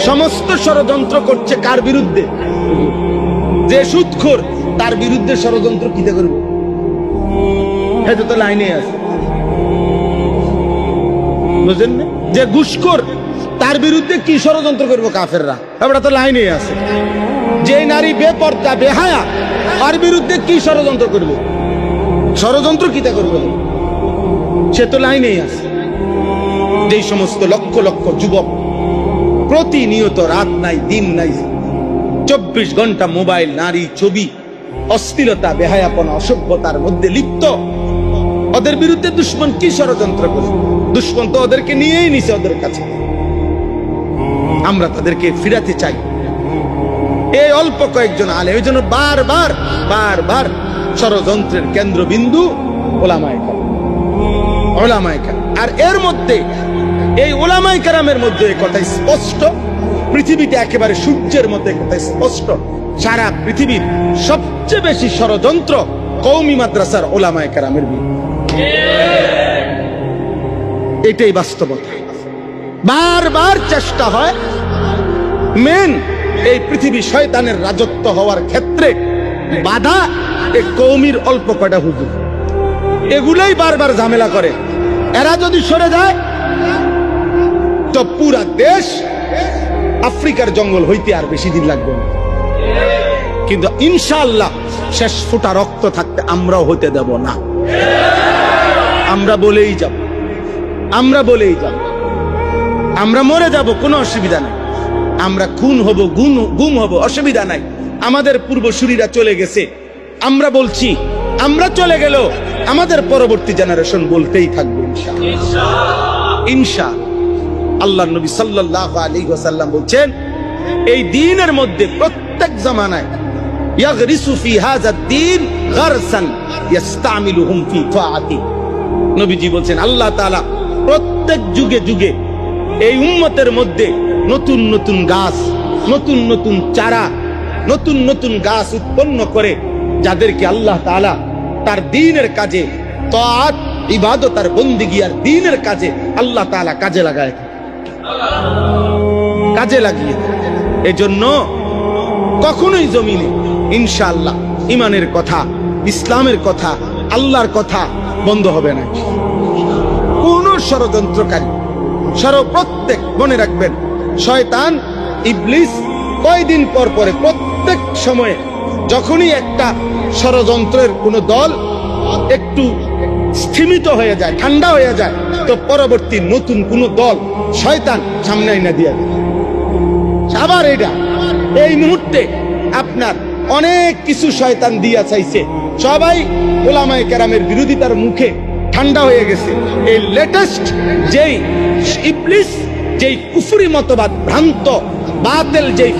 সমস্ত ষড়যন্ত্র করছে কার বিরুদ্ধে? যে সুদখোর, তার বিরুদ্ধে ষড়যন্ত্র কিতে করব? এটা তো লাইনে আছে, বুঝেন না? যে ঘুষখোর, তার বিরুদ্ধে কি ষড়যন্ত্র করবো কাফেররা? এটা তো লাইনে আছে। যে নারী বেপর্দা, বেহায়া, তার বিরুদ্ধে কি ষড়যন্ত্র করব? ষড়যন্ত্র কিতে করবো? সে তো লাইনেই আছে। যেই সমস্ত লক্ষ লক্ষ যুবক প্রতিনিয়ত রাত নাই দিন নাই 24 ঘন্টা মোবাইল, নারী, ছবি, অশ্লীলতা, বেহায়াপনা, অসভ্যতার মধ্যে লিপ্ত, ওদের বিরুদ্ধে দুশ্মন কি ষড়যন্ত্র করে? দুশ্মন তো ওদেরকে নিয়েই নিছে ওদের কাছে। আমরা তাদেরকে ফিরাতে চাই। এই অল্প কয়েকজন আলেম, এই জন্য বারবার বারবার ষড়যন্ত্রের কেন্দ্রবিন্দু ওলামায়ে কেরাম। আর এর মধ্যে, এই ওলামায়ে কেরামের মধ্যে কথা স্পষ্ট, পৃথিবীতে একেবারে সূর্যের মধ্যে কথা স্পষ্ট, সারা পৃথিবীর সবচেয়ে বেশি ষড়যন্ত্র কওমি মাদ্রাসার ওলামায়ে কেরামের বিরুদ্ধে। এটাই বাস্তবতা। বারবার চেষ্টা হয় মেন এই পৃথিবী শয়তানের রাজত্ব হওয়ার ক্ষেত্রে বাধা এই কওমির অল্প কয়টা হুজুর, এগুলাই বারবার ঝামেলা করে। এরা যদি সরে যায় তো পুরা দেশ আফ্রিকার জঙ্গল হইতে আর বেশি দিন লাগবে না। কিন্তু ইনশাআল্লাহ শেষ ফোঁটা রক্ত থাকতে আমরাও হতে দেব না। আমরা বলেই যাব, আমরা মরে যাব, কোনো অসুবিধা নাই। আমরা খুন হব, গুম হব, অসুবিধা নাই। আমাদের পূর্বসূরীরা চলে গেছে, আমরা বলছি, আমরা চলে গেল, আমাদের পরবর্তী জেনারেশন বলতেই থাকবে ইনশাআল্লাহ। আল্লাহর নবী সাল্লাল্লাহু আলাইহি ওয়াসাল্লাম বলেন, এই দ্বীনের মধ্যে প্রত্যেক জামানায় ইয়াগরিসু ফি হাযা দ্বীন গারসান ইস্তামিলুহুম ফি তাআতি। নবীজি বলেন, আল্লাহ তাআলা প্রত্যেক যুগে যুগে এই উম্মতের মধ্যে নতুন নতুন গাছ, নতুন নতুন চারা, নতুন নতুন গাছ উৎপন্ন করে, যাদেরকে আল্লাহ তাআলা তার দ্বীনের কাজে, তাআত, ইবাদত আর বন্দেগী আর দ্বীনের কাজে আল্লাহ তাআলা কাজে লাগায়, কাজে লাগিয়ে। এজন্য কখনোই জমিনে ইনশাআল্লাহ ইমানের কথা, ইসলামের কথা, আল্লাহর কথা বন্ধ হবে না। কোন ষড়যন্ত্রকারী, প্রত্যেক মনে রাখবেন, শয়তান ইবলিস কয়দিন পর পরে প্রত্যেক সময়ে যখনই একটা ষড়যন্ত্রের কোন দল একটু স্থিমিত হয়ে যায়, ঠান্ডা হয়ে যায়, তো পরবর্তী নতুন কোন দল শয়তান সামনে আইনা দিয়ে দেয়। আবার এটা এই মুহূর্তে আপনার অনেক কিছু শয়তান দিয়া চাইছে, সবাই ওলামায়ে কেরামের বিরোধিতার মুখে ঠান্ডা হয়ে গেছে। এই লেটেস্ট যেই ইবলিস, যেই কুফরি মতবাদ, ভ্রান্ত বাতিল যেই